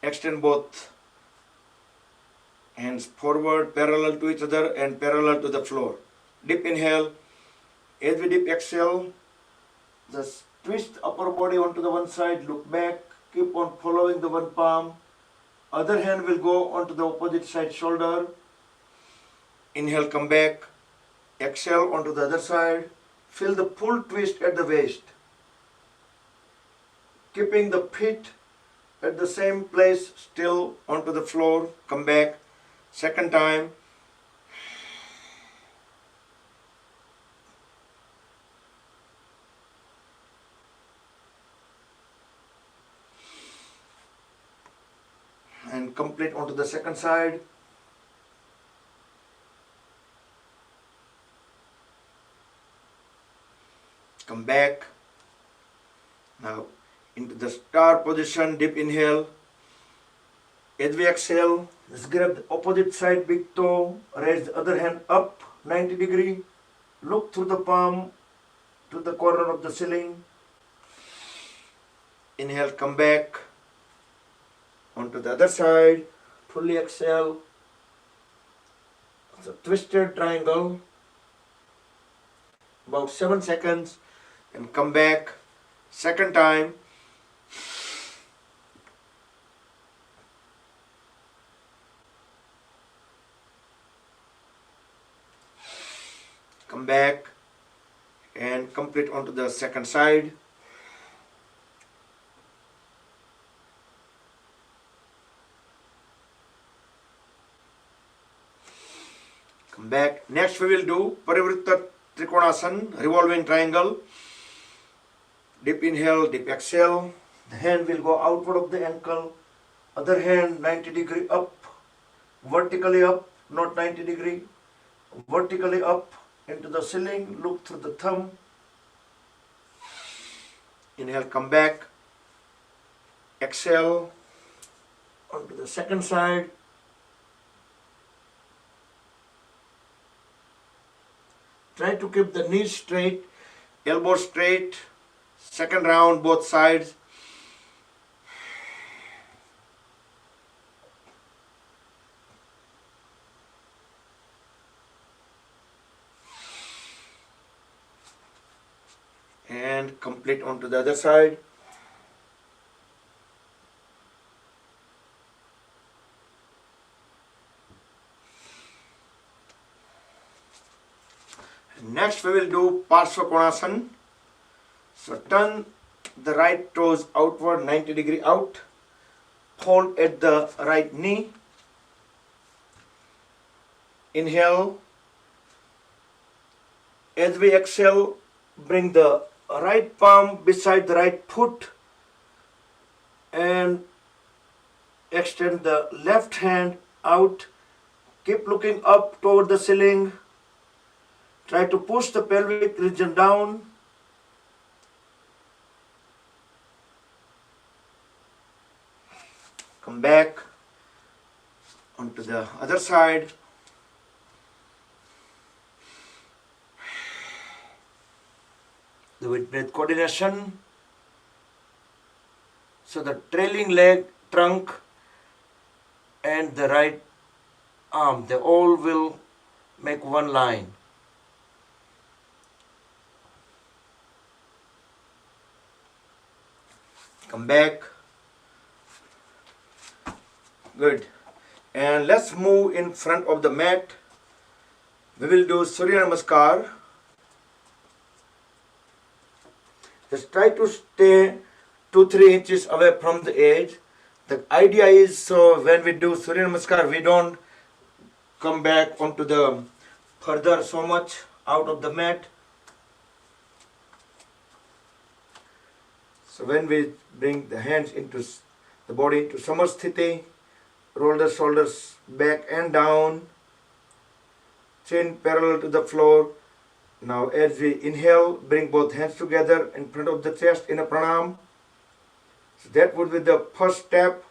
Extend both hands forward, parallel to each other and parallel to the floor. Deep inhale. As we deep exhale, just twist upper body onto the one side, look back, keep on following the one palm. Other hand will go onto the opposite side shoulder. Inhale, come back. Exhale onto the other side. Feel the full twist at the waist. Keeping the feet at the same place, still onto the floor. Come back. Second time. And complete onto the second side. Come back. Now into the star position, deep inhale. As we exhale, just grab the opposite side big toe, raise the other hand up 90 degree, look through the palm to the corner of the ceiling. Inhale, come back onto the other side, fully exhale. It's a twisted triangle, about 7 seconds, and come back. Second time. Come back and complete onto the second side. Come back. Next we will do Parivritta Trikonasana, revolving triangle. Deep inhale, deep exhale. The hand will go outward of the ankle. Other hand 90 degree up, vertically up, not 90 degree. Vertically up into the ceiling, look through the thumb. Inhale, come back. Exhale onto the second side. Try to keep the knees straight, elbows straight. Second round, both sides. And complete onto the other side. Next we will do Parsva Konasana. So turn the right toes outward 90 degree out. Hold at the right knee. Inhale. As we exhale, bring the right palm beside the right foot and extend the left hand out. Keep looking up toward the ceiling. Try to push the pelvic region down. Come back onto the other side. Do it breath coordination. So the trailing leg, trunk and the right arm, they all will make one line. Come back. Good. And let's move in front of the mat. We will do Surya Namaskar. Just try to stay 2-3 inches away from the edge. The idea is so when we do Surya Namaskar, we don't come back onto the further so much out of the mat. So when we bring the hands into the body into Samasthiti, roll the shoulders back and down, chin parallel to the floor. Now as we inhale, bring both hands together in front of the chest in a pranam. So that would be the first step.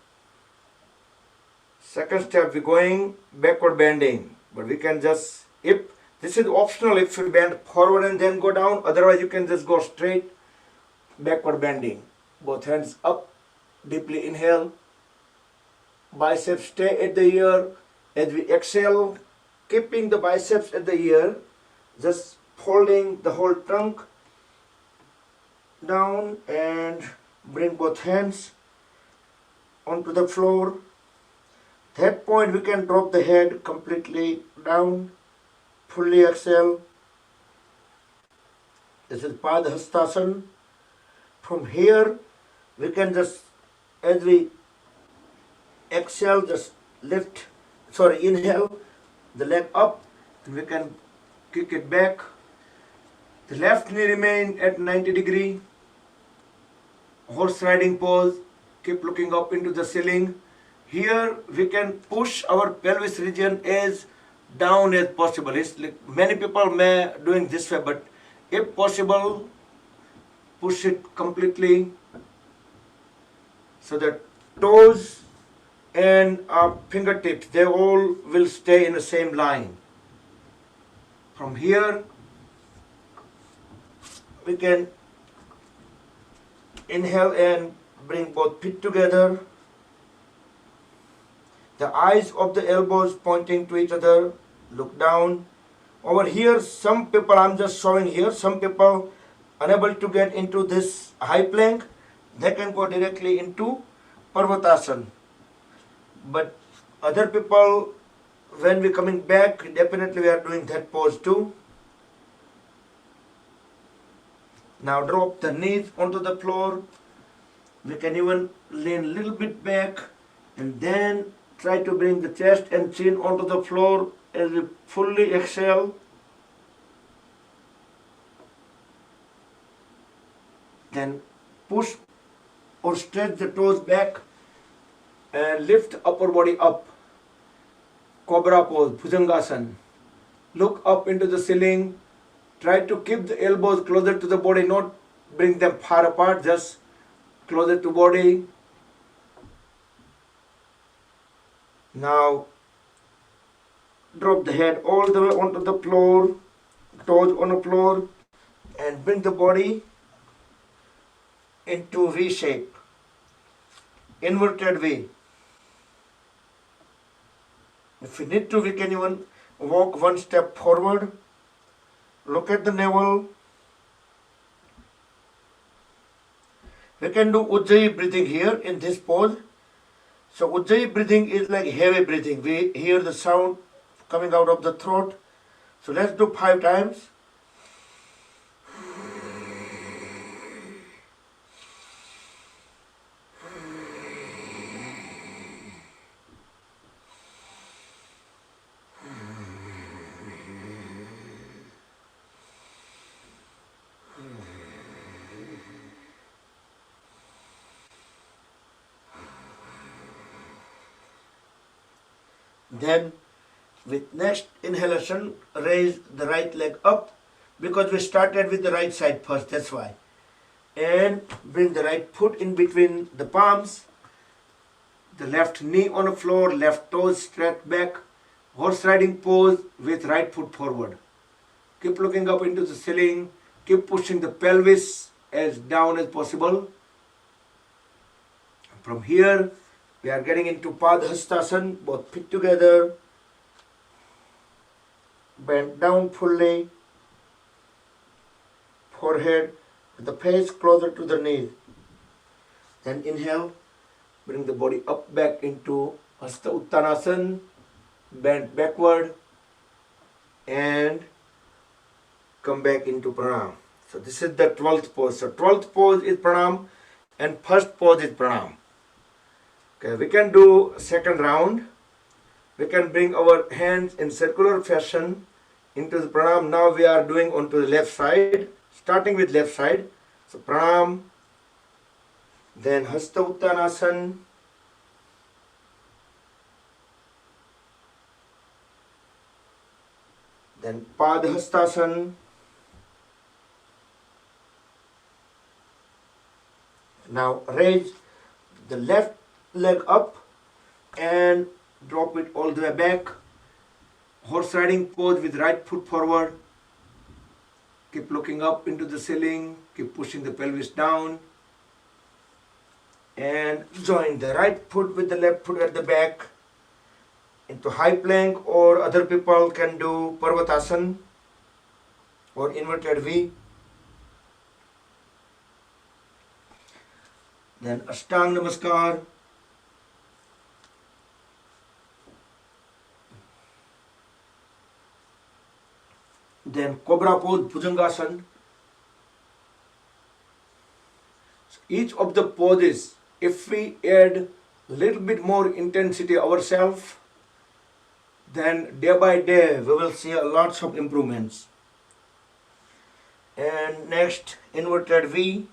Second step, we're going backward bending. But we can just, if this is optional, if you bend forward and then go down, otherwise you can just go straight backward bending. Both hands up, deeply inhale. Biceps stay at the ear. As we exhale, keeping the biceps at the ear, just folding the whole trunk down and bring both hands onto the floor. That point we can drop the head completely down, fully exhale. This is Padhastasana. From here we can just, as we exhale, just inhale the leg up, and we can kick it back. The left knee remain at 90 degree. Horse riding pose, keep looking up into the ceiling. Here we can push our pelvis region as down as possible. It's like many people may doing this way, but if possible, push it completely so that toes and our fingertips, they all will stay in the same line. From here, we can inhale and bring both feet together. The eyes of the elbows pointing to each other. Look down. Over here, some people, I'm just showing here, some people unable to get into this high plank, they can go directly into Parvatasana. But other people, when we coming back, definitely we are doing that pose too. Now drop the knees onto the floor. We can even lean a little bit back and then try to bring the chest and chin onto the floor as we fully exhale. Then push or stretch the toes back and lift upper body up. Cobra pose, Bhujangasana. Look up into the ceiling. Try to keep the elbows closer to the body, not bring them far apart, just closer to body. Now drop the head all the way onto the floor, toes on the floor, and bring the body into V shape, inverted V. If we need to, we can even walk one step forward. Look at the navel. We can do Ujjayi breathing here in this pose. So Ujjayi breathing is like heavy breathing. We hear the sound coming out of the throat. So let's do 5 times. Then with next inhalation, raise the right leg up because we started with the right side first, that's why. And bring the right foot in between the palms, the left knee on the floor, left toes straight back, horse riding pose with right foot forward. Keep looking up into the ceiling, keep pushing the pelvis as down as possible. From here, we are getting into Padhastasana, both feet together, bend down fully, forehead with the face closer to the knees. Then inhale, bring the body up back into Hasta Uttanasana, bend backward, and come back into pranam. So this is the 12th pose. So 12th pose is pranam and first pose is pranam. Okay, we can do second round. We can bring our hands in circular fashion into the pranam. Now we are doing onto the left side, starting with left side. So pranam, then Hasta Uttanasana, then Padhastasana, now raise the left leg up and drop it all the way back. Horse riding pose with right foot forward. Keep looking up into the ceiling, keep pushing the pelvis down, and join the right foot with the left foot at the back into high plank, or other people can do Parvatasana or inverted V. Then Ashtanga Namaskar. Then Cobra pose, Bhujangasana. So each of the poses, if we add a little bit more intensity ourselves, then day by day we will see lots of improvements. And next, inverted V.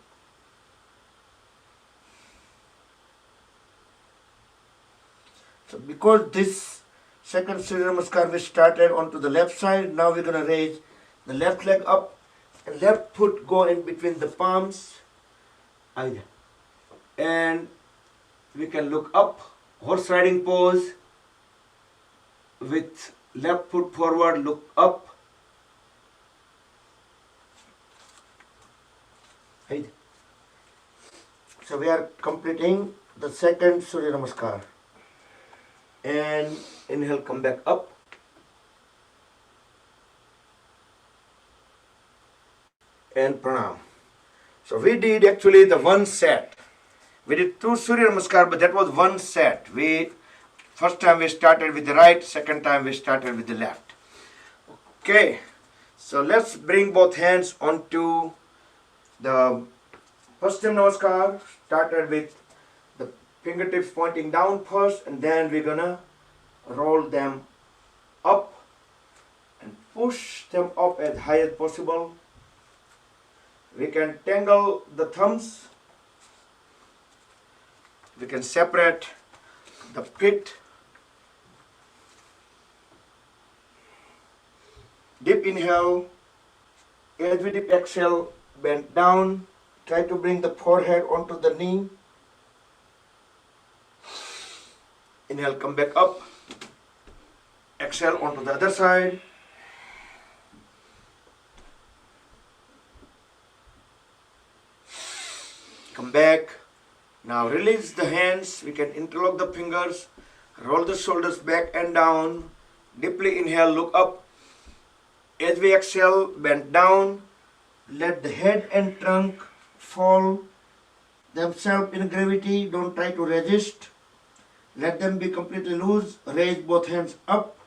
So because this second Surya Namaskar we started onto the left side, now we're going to raise the left leg up and left foot go in between the palms. And we can look up, horse riding pose with left foot forward, look up. So we are completing the second Surya Namaskar. And inhale, come back up. And pranam. So we did actually the one set. We did 2 Surya Namaskar, but that was one set. First time we started with the right, second time we started with the left. Okay, so let's bring both hands onto the Paschim Namaskar. Started with the fingertips pointing down first, and then we're gonna roll them up and push them up as high as possible. We can tangle the thumbs. We can separate the pit. Deep inhale. As we deep exhale, bend down. Try to bring the forehead onto the knee. Inhale, come back up. Exhale onto the other side. Come back. Now release the hands. We can interlock the fingers. Roll the shoulders back and down. Deeply inhale, look up. As we exhale, bend down. Let the head and trunk fall themselves in gravity. Don't try to resist. Let them be completely loose. Raise both hands up.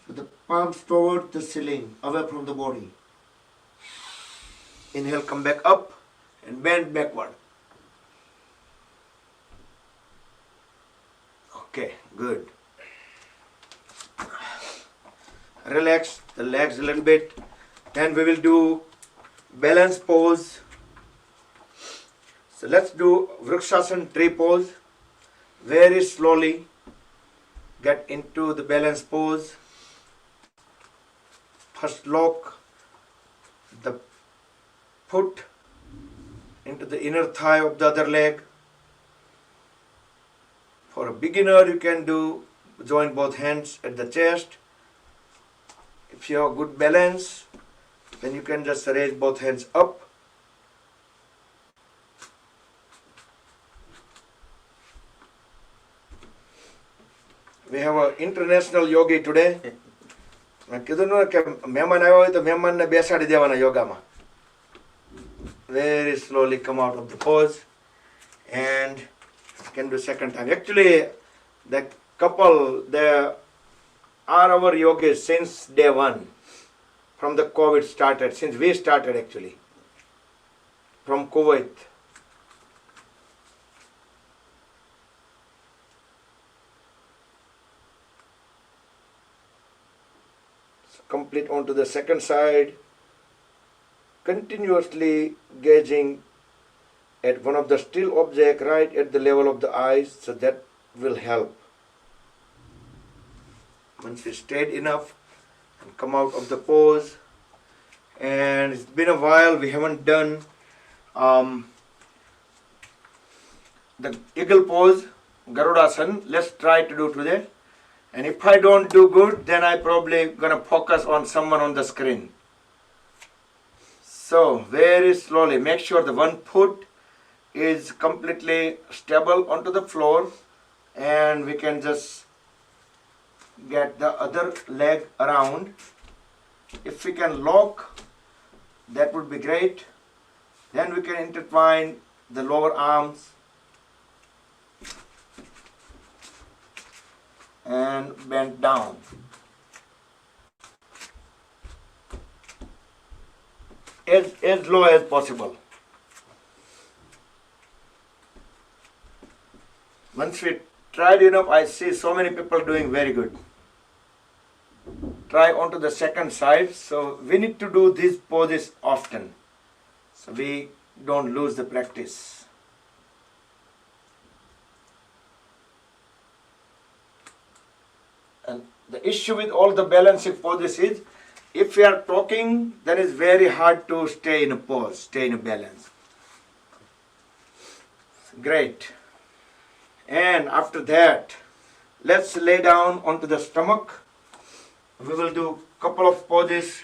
So the palms towards the ceiling, away from the body. Inhale, come back up and bend backward. Okay, good. Relax the legs a little bit. Then we will do balance pose. So let's do Vrikshasana tree pose. Very slowly get into the balance pose. First lock the foot into the inner thigh of the other leg. For a beginner, you can join both hands at the chest. If you have good balance, then you can just raise both hands up. We have an international yogi today. મેં કીધું ને કે મહેમાન આવ્યા હોય તો મહેમાનને બેસાડી દેવાના યોગામાં. Very slowly come out of the pose, and can do second time. Actually, the couple, they are our yogis since day one, from the COVID started, since we started actually, from Kuwait. So complete onto the second side, continuously gazing at one of the still object right at the level of the eyes, so that will help. Once we stayed enough and come out of the pose, and it's been a while we haven't done the eagle pose, Garudasana. Let's try to do today, and if I don't do good, then I probably gonna focus on someone on the screen. So very slowly make sure the one foot is completely stable onto the floor, and we can just get the other leg around. If we can lock, that would be great. Then we can intertwine the lower arms and bend down. As low as possible. Once we tried enough, I see so many people doing very good. Try onto the second side. So we need to do these poses often, so we don't lose the practice. And the issue with all the balancing poses is, if we are talking, then it's very hard to stay in a pose, stay in a balance. Great. And after that, let's lay down onto the stomach. We will do a couple of poses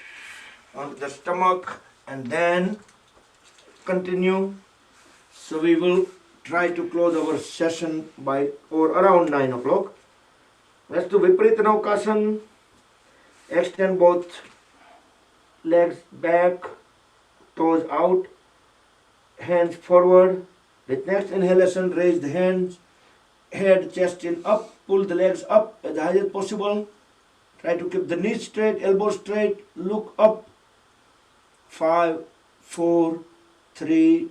onto the stomach and then continue. So we will try to close our session by or around 9 o'clock. Let's do Viparita Naukasana. Extend both legs back, toes out, hands forward. With next inhalation, raise the hands, head, chest, chin up, pull the legs up as high as possible. Try to keep the knees straight, elbows straight, look up. 5, 4, 3,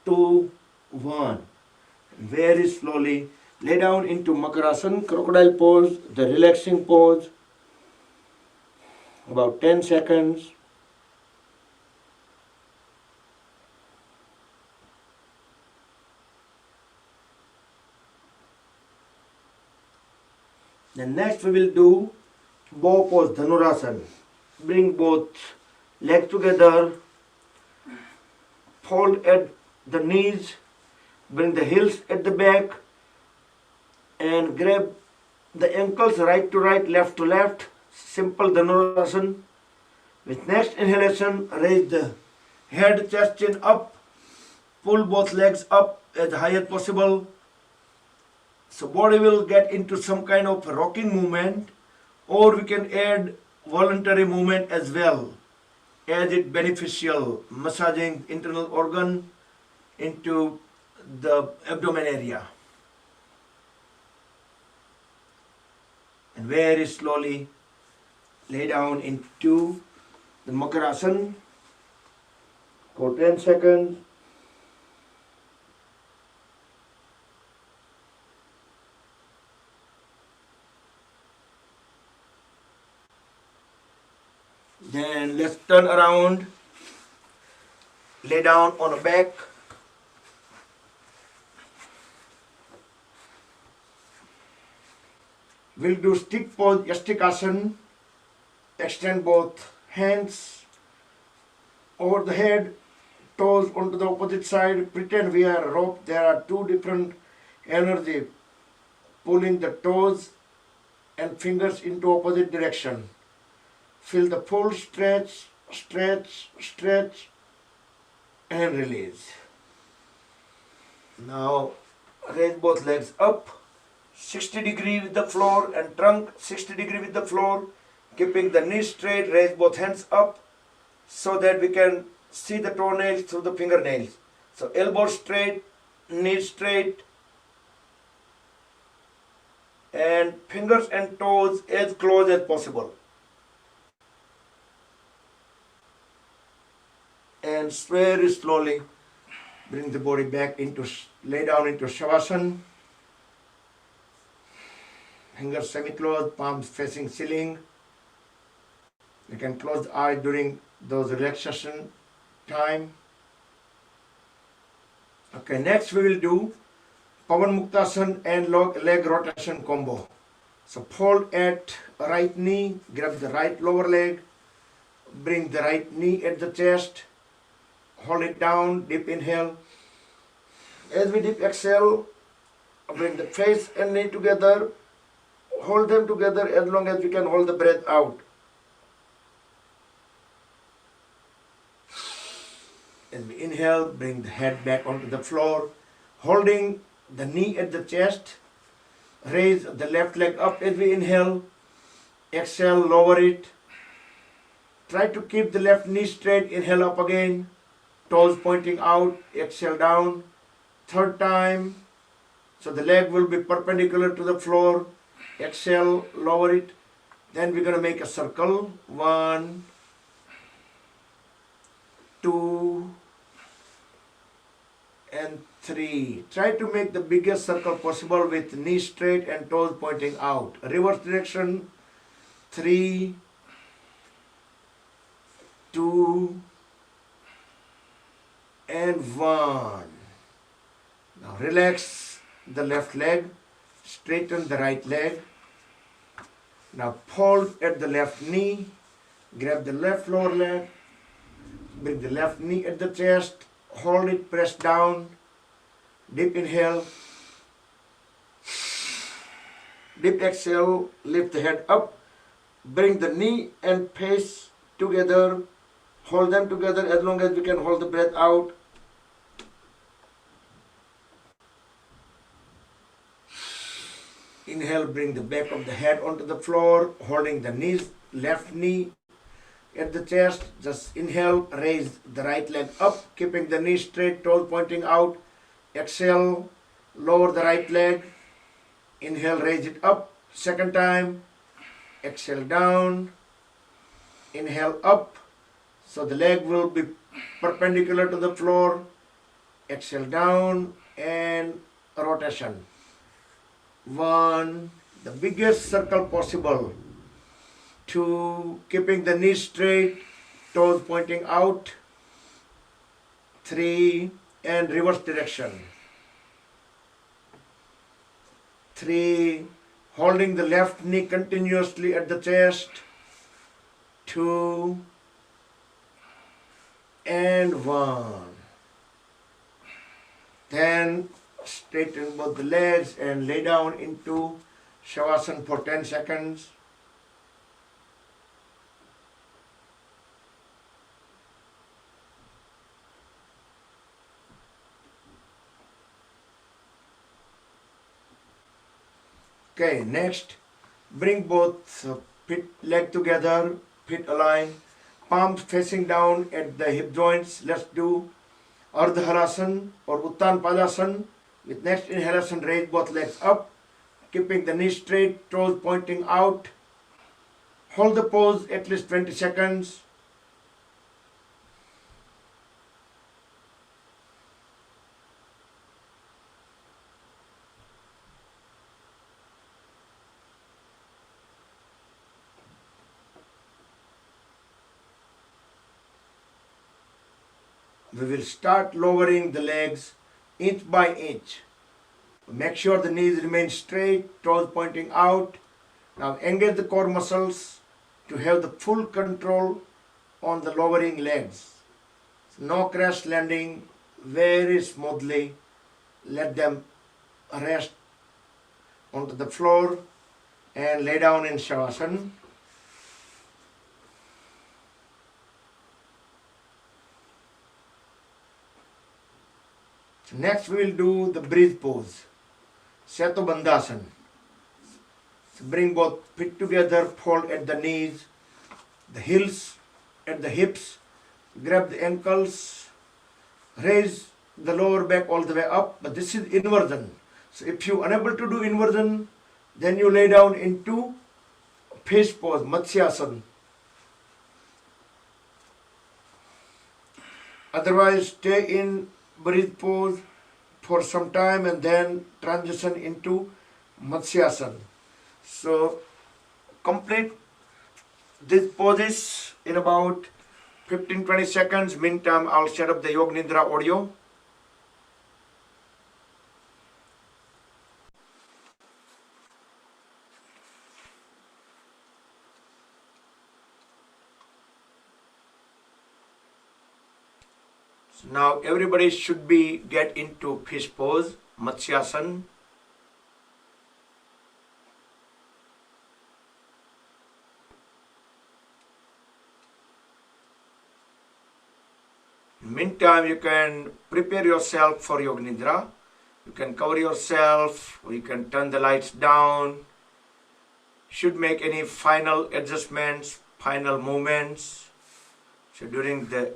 2, 1. Very slowly lay down into Makarasana, crocodile pose, the relaxing pose. About 10 seconds. Then next we will do bow pose, Dhanurasana. Bring both legs together, fold at the knees, bring the heels at the back, and grab the ankles right to right, left to left. Simple Dhanurasana. With next inhalation, raise the head, chest, chin up, pull both legs up as high as possible. So body will get into some kind of rocking movement, or we can add voluntary movement as well, as it beneficial, massaging internal organ into the abdomen area. And very slowly lay down into the Makarasana for 10 seconds. Then let's turn around, lay down on the back. We'll do stick pose, Yastikasana. Extend both hands over the head, toes onto the opposite side. Pretend we are a rope. There are two different energy pulling the toes and fingers into opposite direction. Feel the full stretch, stretch, stretch, and release. Now raise both legs up, 60 degrees with the floor, and trunk 60 degrees with the floor. Keeping the knees straight, raise both hands up so that we can see the toenails through the fingernails. So elbow straight, knee straight, and fingers and toes as close as possible. And very slowly bring the body back into, lay down into Shavasana. Fingers semi-closed, palms facing ceiling. You can close the eye during those relaxation time. Okay, next we will do Pavan Muktasana and leg rotation combo. So fold at right knee, grab the right lower leg, bring the right knee at the chest, hold it down, deep inhale. As we deep exhale, bring the face and knee together, hold them together as long as you can hold the breath out. As we inhale, bring the head back onto the floor, holding the knee at the chest. Raise the left leg up as we inhale. Exhale, lower it. Try to keep the left knee straight. Inhale up again. Toes pointing out. Exhale down. Third time. So the leg will be perpendicular to the floor. Exhale, lower it. Then we're going to make a circle. 1, 2, and 3. Try to make the biggest circle possible with knee straight and toes pointing out. Reverse direction. 3, 2, and 1. Now relax the left leg. Straighten the right leg. Now fold at the left knee. Grab the left lower leg. Bring the left knee at the chest. Hold it, press down. Deep inhale. Deep exhale. Lift the head up. Bring the knee and face together. Hold them together as long as we can hold the breath out. Inhale, bring the back of the head onto the floor, holding the knees, left knee at the chest. Just inhale, raise the right leg up, keeping the knee straight, toes pointing out. Exhale, lower the right leg. Inhale, raise it up. Second time. Exhale down. Inhale up. So the leg will be perpendicular to the floor. Exhale down and rotation. 1, the biggest circle possible. 2, keeping the knees straight, toes pointing out. 3, and reverse direction. 3, holding the left knee continuously at the chest. 2, and 1. Then straighten both the legs and lay down into Shavasana for 10 seconds. Okay, next, bring both leg together, feet aligned, palms facing down at the hip joints. Let's do Ardha Halasana or Uttan Padasana. With next inhalation, raise both legs up, keeping the knees straight, toes pointing out. Hold the pose at least 20 seconds. We will start lowering the legs inch by inch. Make sure the knees remain straight, toes pointing out. Now engage the core muscles to have the full control on the lowering legs. No crash landing, very smoothly. Let them rest onto the floor and lay down in Shavasana. Next we will do the breathe pose, Setu Bandhasana. So bring both feet together, fold at the knees, the heels at the hips, grab the ankles, raise the lower back all the way up, but this is inversion. So if you unable to do inversion, then you lay down into face pose, Matsyasana. Otherwise, stay in breathe pose for some time and then transition into Matsyasana. So complete these poses in about 15-20 seconds. Meantime, I'll set up the Yoga Nidra audio. So now everybody should be get into fish pose, Matsyasana. Meantime, you can prepare yourself for Yoga Nidra. You can cover yourself, or you can turn the lights down. Should make any final adjustments, final movements. So during the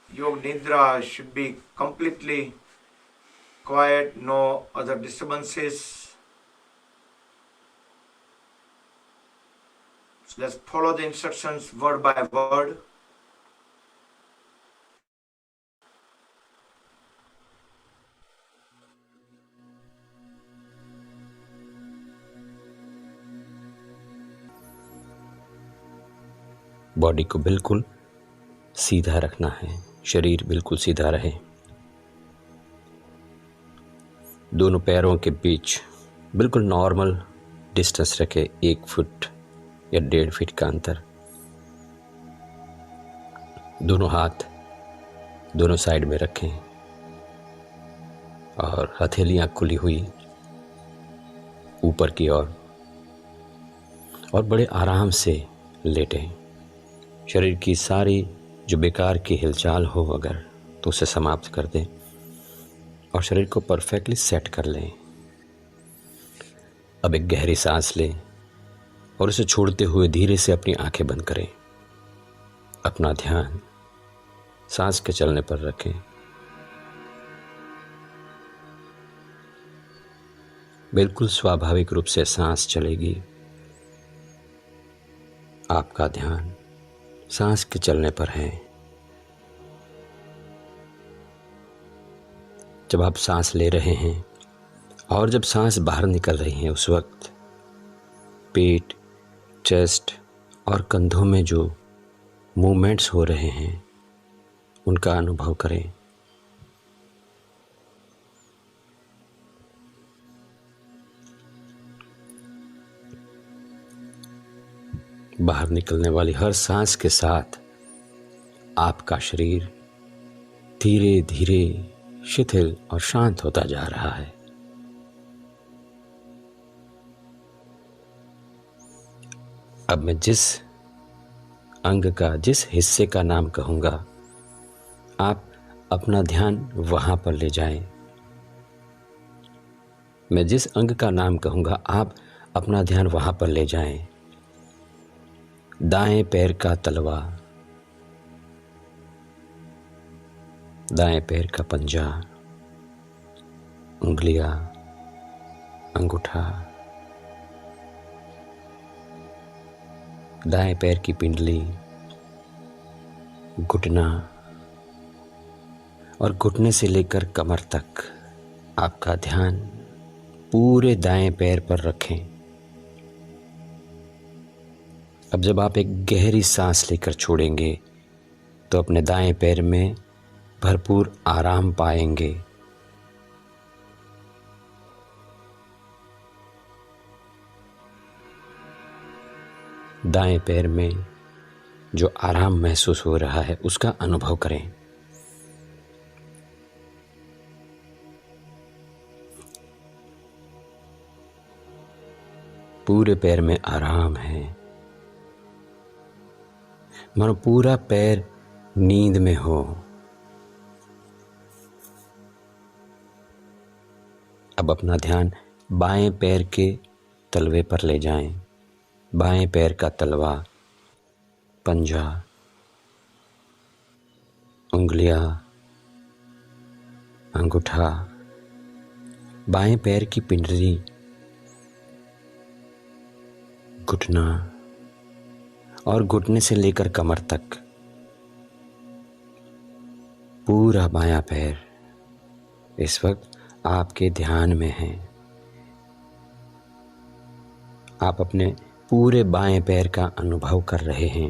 Yoga Nidra should be completely quiet, no other disturbances. So let's follow the instructions word by word. Body को बिल्कुल सीधा रखना है, शरीर बिल्कुल सीधा रहे। दोनों पैरों के बीच बिल्कुल नॉर्मल डिस्टेंस रखे, 1 फुट या 1.5 फीट का अंतर। दोनों हाथ दोनों साइड में रखें और हथेलियां खुली हुई ऊपर की ओर और बड़े आराम से लेटें। शरीर की सारी जो बेकार की हिलचाल हो अगर तो उसे समाप्त कर दें और शरीर को परफेक्टली सेट कर लें। अब एक गहरी सांस लें और उसे छोड़ते हुए धीरे से अपनी आंखें बंद करें। अपना ध्यान सांस के चलने पर रखें। बिल्कुल स्वाभाविक रूप से सांस चलेगी। आपका ध्यान सांस के चलने पर है। जब आप सांस ले रहे हैं और जब सांस बाहर निकल रही है उस वक्त पेट, चेस्ट और कंधों में जो मूवमेंट्स हो रहे हैं उनका अनुभव करें। बाहर निकलने वाली हर सांस के साथ आपका शरीर धीरे धीरे शिथिल और शांत होता जा रहा है। अब मैं जिस अंग का, जिस हिस्से का नाम कहूँगा, आप अपना ध्यान वहाँ पर ले जाएं। मैं जिस अंग का नाम कहूँगा आप अपना ध्यान वहाँ पर ले जाएं। दाएं पैर का तलवा, दाएं पैर का पंजा, उंगलियां, अंगूठा, दाएं पैर की पिंडली, घुटना और घुटने से लेकर कमर तक आपका ध्यान पूरे दाएं पैर पर रखें। अब जब आप एक गहरी सांस लेकर छोड़ेंगे तो अपने दाएं पैर में भरपूर आराम पाएंगे। दाएं पैर में जो आराम महसूस हो रहा है उसका अनुभव करें। पूरे पैर में आराम है, मानो पूरा पैर नींद में हो। अब अपना ध्यान बाएं पैर के तलवे पर ले जाएं। बाएं पैर का तलवा, पंजा, उंगलियां, अंगूठा, बाएं पैर की पिंडली, घुटना और घुटने से लेकर कमर तक पूरा बायां पैर इस वक्त आपके ध्यान में है। आप अपने पूरे बाएं पैर का अनुभव कर रहे हैं।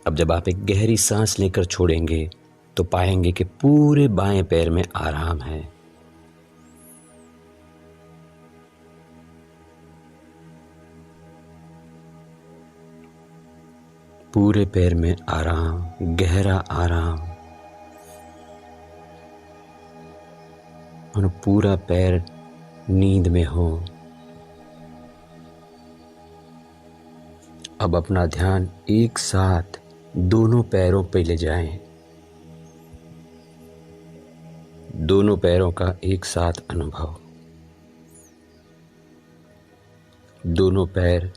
अब जब आप एक गहरी सांस लेकर छोड़ेंगे तो पाएंगे कि पूरे बाएं पैर में आराम है। पूरे पैर में आराम, गहरा आराम, और पूरा पैर नींद में हो। अब अपना ध्यान एक साथ दोनों पैरों पे ले जाएं। दोनों पैरों का एक साथ अनुभव। दोनों पैर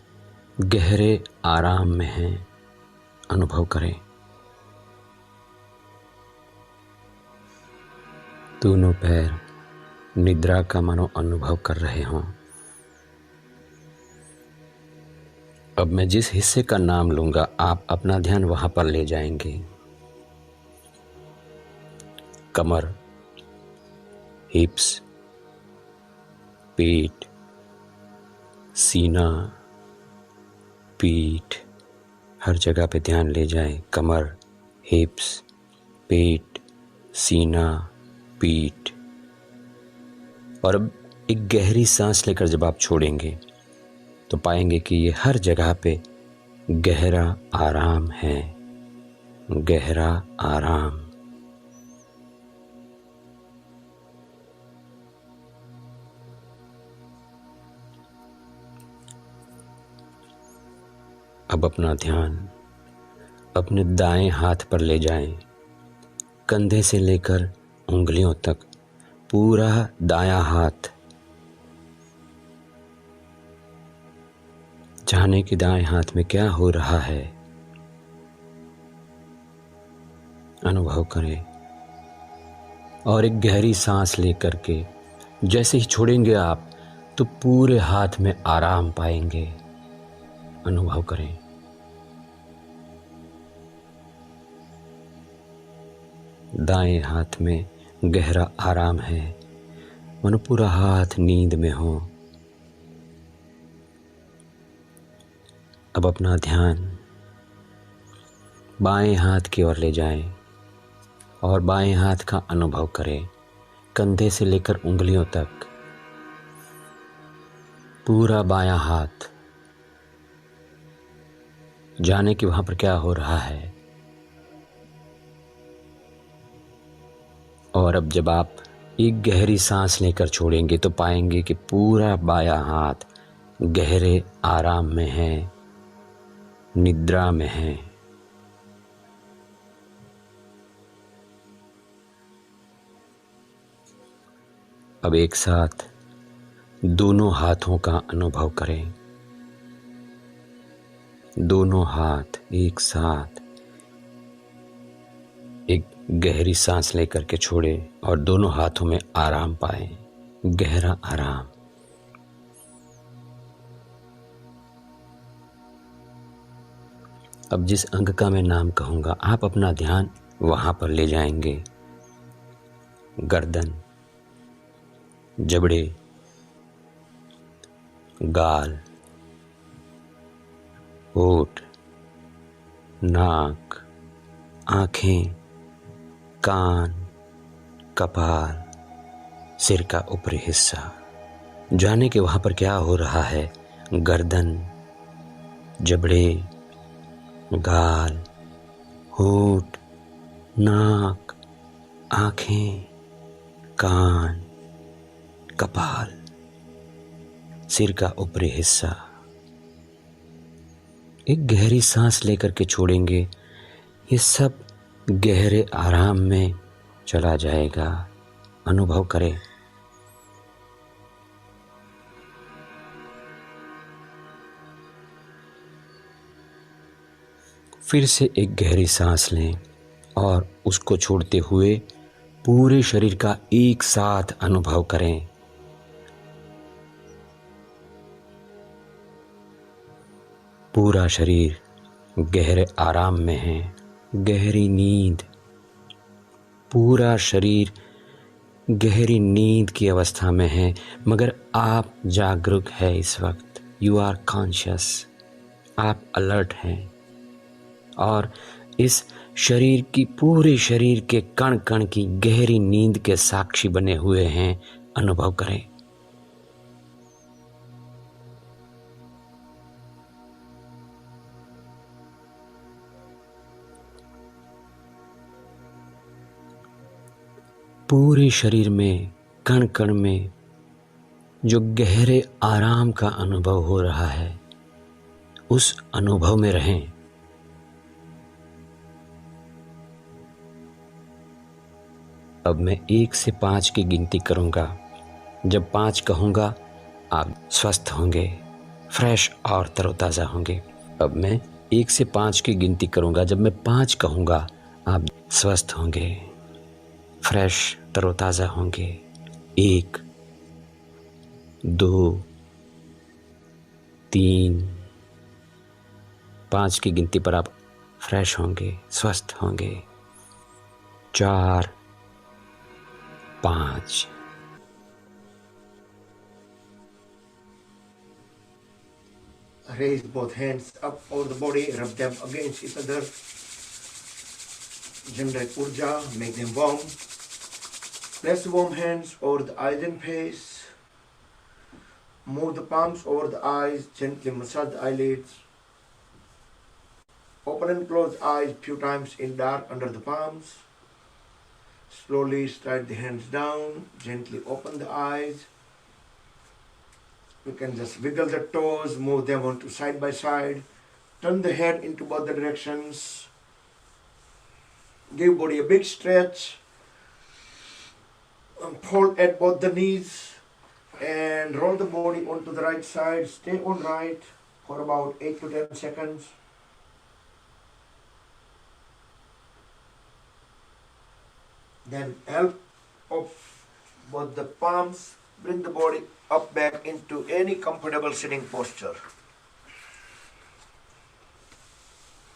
गहरे आराम में हैं, अनुभव करें। दोनों पैर निद्रा का मानो अनुभव कर रहे हों। अब मैं जिस हिस्से का नाम लूंगा आप अपना ध्यान वहां पर ले जाएंगे। कमर, हिप्स, पेट, सीना, पीठ, हर जगह पे ध्यान ले जाएं। कमर, हिप्स, पेट, सीना, पीठ। और अब एक गहरी सांस लेकर जब आप छोड़ेंगे तो पाएंगे कि ये हर जगह पे गहरा आराम है, गहरा आराम। अब अपना ध्यान अपने दाएं हाथ पर ले जाएं। कंधे से लेकर उंगलियों तक पूरा दायां हाथ, जाने कि दाएं हाथ में क्या हो रहा है, अनुभव करें। और एक गहरी सांस लेकर के जैसे ही छोड़ेंगे आप तो पूरे हाथ में आराम पाएंगे, अनुभव करें। दाएं हाथ में गहरा आराम है, मानो पूरा हाथ नींद में हो। अब अपना ध्यान बाएं हाथ की ओर ले जाएं और बाएं हाथ का अनुभव करें। कंधे से लेकर उंगलियों तक पूरा बायां हाथ, जाने कि वहां पर क्या हो रहा है। और अब जब आप एक गहरी सांस लेकर छोड़ेंगे तो पाएंगे कि पूरा बायां हाथ गहरे आराम में है, निद्रा में है। अब एक साथ दोनों हाथों का अनुभव करें। दोनों हाथ एक साथ एक गहरी सांस लेकर के छोड़े और दोनों हाथों में आराम पाएं, गहरा आराम। अब जिस अंग का मैं नाम कहूंगा आप अपना ध्यान वहां पर ले जाएंगे। गर्दन, जबड़े, गाल, होठ, नाक, आंखें, कान, कपाल, सिर का ऊपरी हिस्सा। जाने के वहां पर क्या हो रहा है। गर्दन, जबड़े, गाल, होठ, नाक, आंखें, कान, कपाल, सिर का ऊपरी हिस्सा। एक गहरी सांस लेकर के छोड़ेंगे, ये सब गहरे आराम में चला जाएगा, अनुभव करें। फिर से एक गहरी सांस लें और उसको छोड़ते हुए पूरे शरीर का एक साथ अनुभव करें। पूरा शरीर गहरे आराम में है, गहरी नींद। पूरा शरीर गहरी नींद की अवस्था में है, मगर आप जागरूक है इस वक्त। यू आर कॉन्शियस, आप अलर्ट हैं और इस शरीर की, पूरे शरीर के कण कण की गहरी नींद के साक्षी बने हुए हैं। अनुभव करें। पूरे शरीर में, कण कण में जो गहरे आराम का अनुभव हो रहा है, उस अनुभव में रहें। अब मैं 1 से 5 की गिनती करूंगा। जब 5 कहूंगा आप स्वस्थ होंगे, फ्रेश और तरोताज़ा होंगे। अब मैं 1 से 5 की गिनती करूंगा। जब मैं 5 कहूंगा आप स्वस्थ होंगे, फ्रेश तरोताज़ा होंगे। 1, 2, 3, 5 की गिनती पर आप फ्रेश होंगे, स्वस्थ होंगे। 4, 5। Raise both hands up over the body, rub them against each other. Generate urja, make them warm. Place the warm hands over the eyes and face. Move the palms over the eyes, gently massage the eyelids. Open and close the eyes few times in dark under the palms. Slowly slide the hands down, gently open the eyes. You can just wiggle the toes, move them onto side by side. Turn the head into both the directions. Give body a big stretch. And fold at both the knees. And roll the body onto the right side. Stay on right for about 8 to 10 seconds. Then help of both the palms, bring the body up back into any comfortable sitting posture.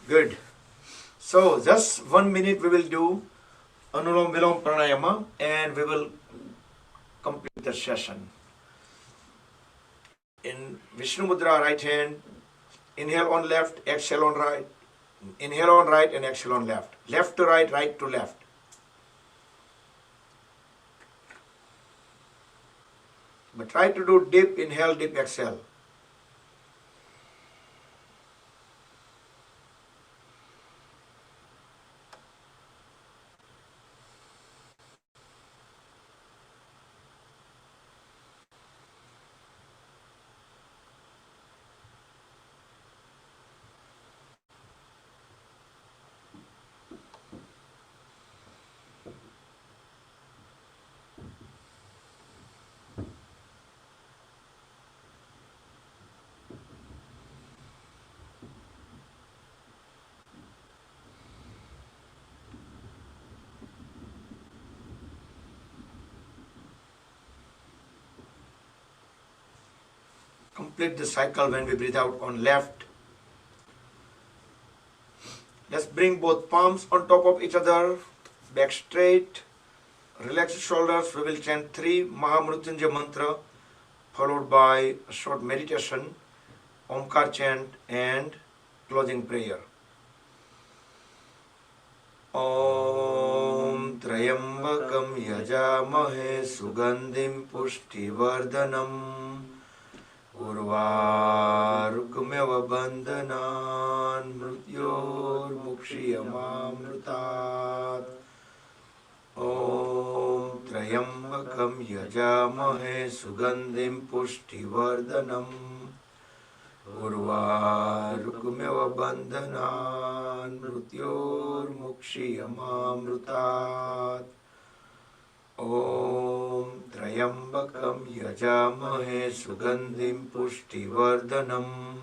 Good. So just 1 minute we will do Anulom Vilom Pranayama and we will complete the session. In Vishnu Mudra, right hand, inhale on left, exhale on right. Inhale on right and exhale on left. Left to right, right to left. But try to do deep inhale, deep exhale. Complete the cycle when we breathe out on left. Let's bring both palms on top of each other, back straight. Relax the shoulders. We will chant 3 Mahamrutyunjaya mantra followed by a short meditation, Omkar chant and closing prayer. Om Trayambakam Yajamahe Sugandhim Pushtivardhanam Urvarukmev Bandhanan Mrutyor Mukshiyamamrutat. Om Trayambakam Yajamahe Sugandhim Pushtivardhanam Urvarukmev Bandhanan Mrutyor Mukshiyamamrutat. Om Trayambakam Yajamahe Sugandhim Pushtivardhanam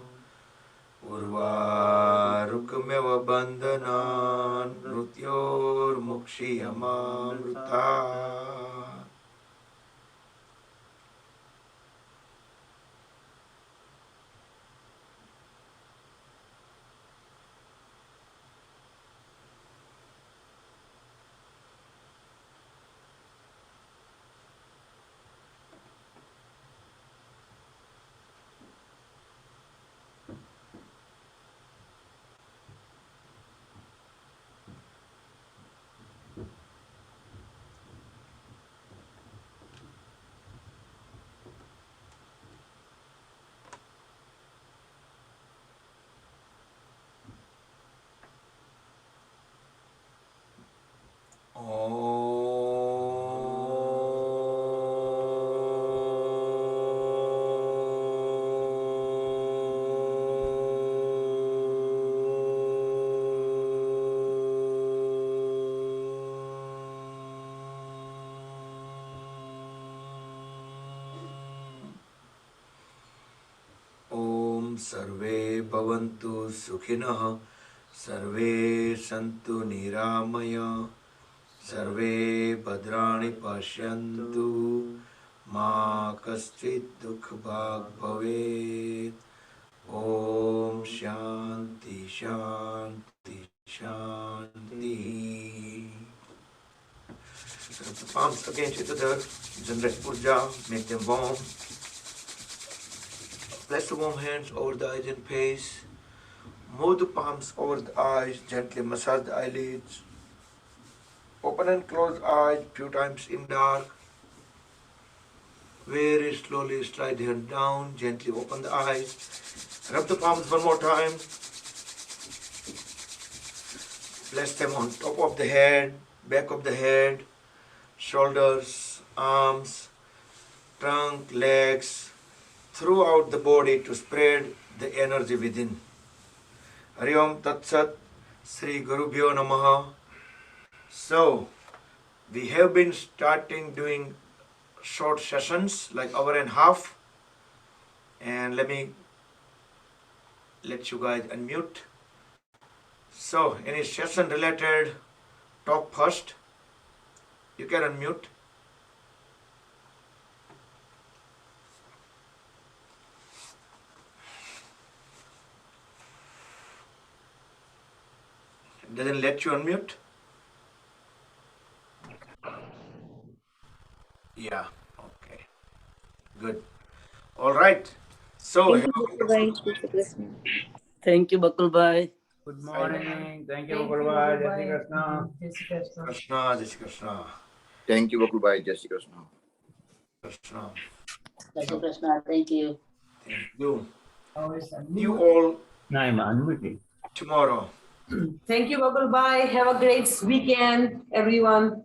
उर्वारुकमेव बन्धनान् मृत्योर्मुक्षीयमामृतात्. ॐ सर्वे भवन्तु सुखिनः, सर्वे सन्तु निरामया, सर्वे भद्राणि पश्यन्तु, मा कश्चित् दुःखभाग् भवेत्. ॐ शान्ति शान्ति शान्ति. Rub the palms against each other, generate urja, make them warm. Place the warm hands over the eyes and face. Move the palms over the eyes, gently massage the eyelids. Open and close eyes few times in dark. Very slowly slide the hand down, gently open the eyes. Rub the palms one more time. Place them on top of the head, back of the head, shoulders, arms, trunk, legs, throughout the body to spread the energy within. Hari Om Tat Sat, Sri Gurubhyo Namaha. So, we have been starting doing short sessions, like hour and a half. And let me let you guys unmute. So, any session related talk first. You can unmute. It doesn't let you unmute? Yeah, okay. Good. All right. So, Thank you, Bakul Bhai. Jai Shri Krishna. Thank you, Bakul Bhai. Good morning. Thank you, Bakul Bhai. Jai Shri Krishna. Krishna, Jai Shri Krishna. Thank you, Bakul Bhai. Jai Shri Krishna. Krishna. Jai Shri Krishna. Thank you. Thank you. You all No, I'm unmuted. tomorrow. Thank you, Bakul Bhai. Have a great weekend, everyone.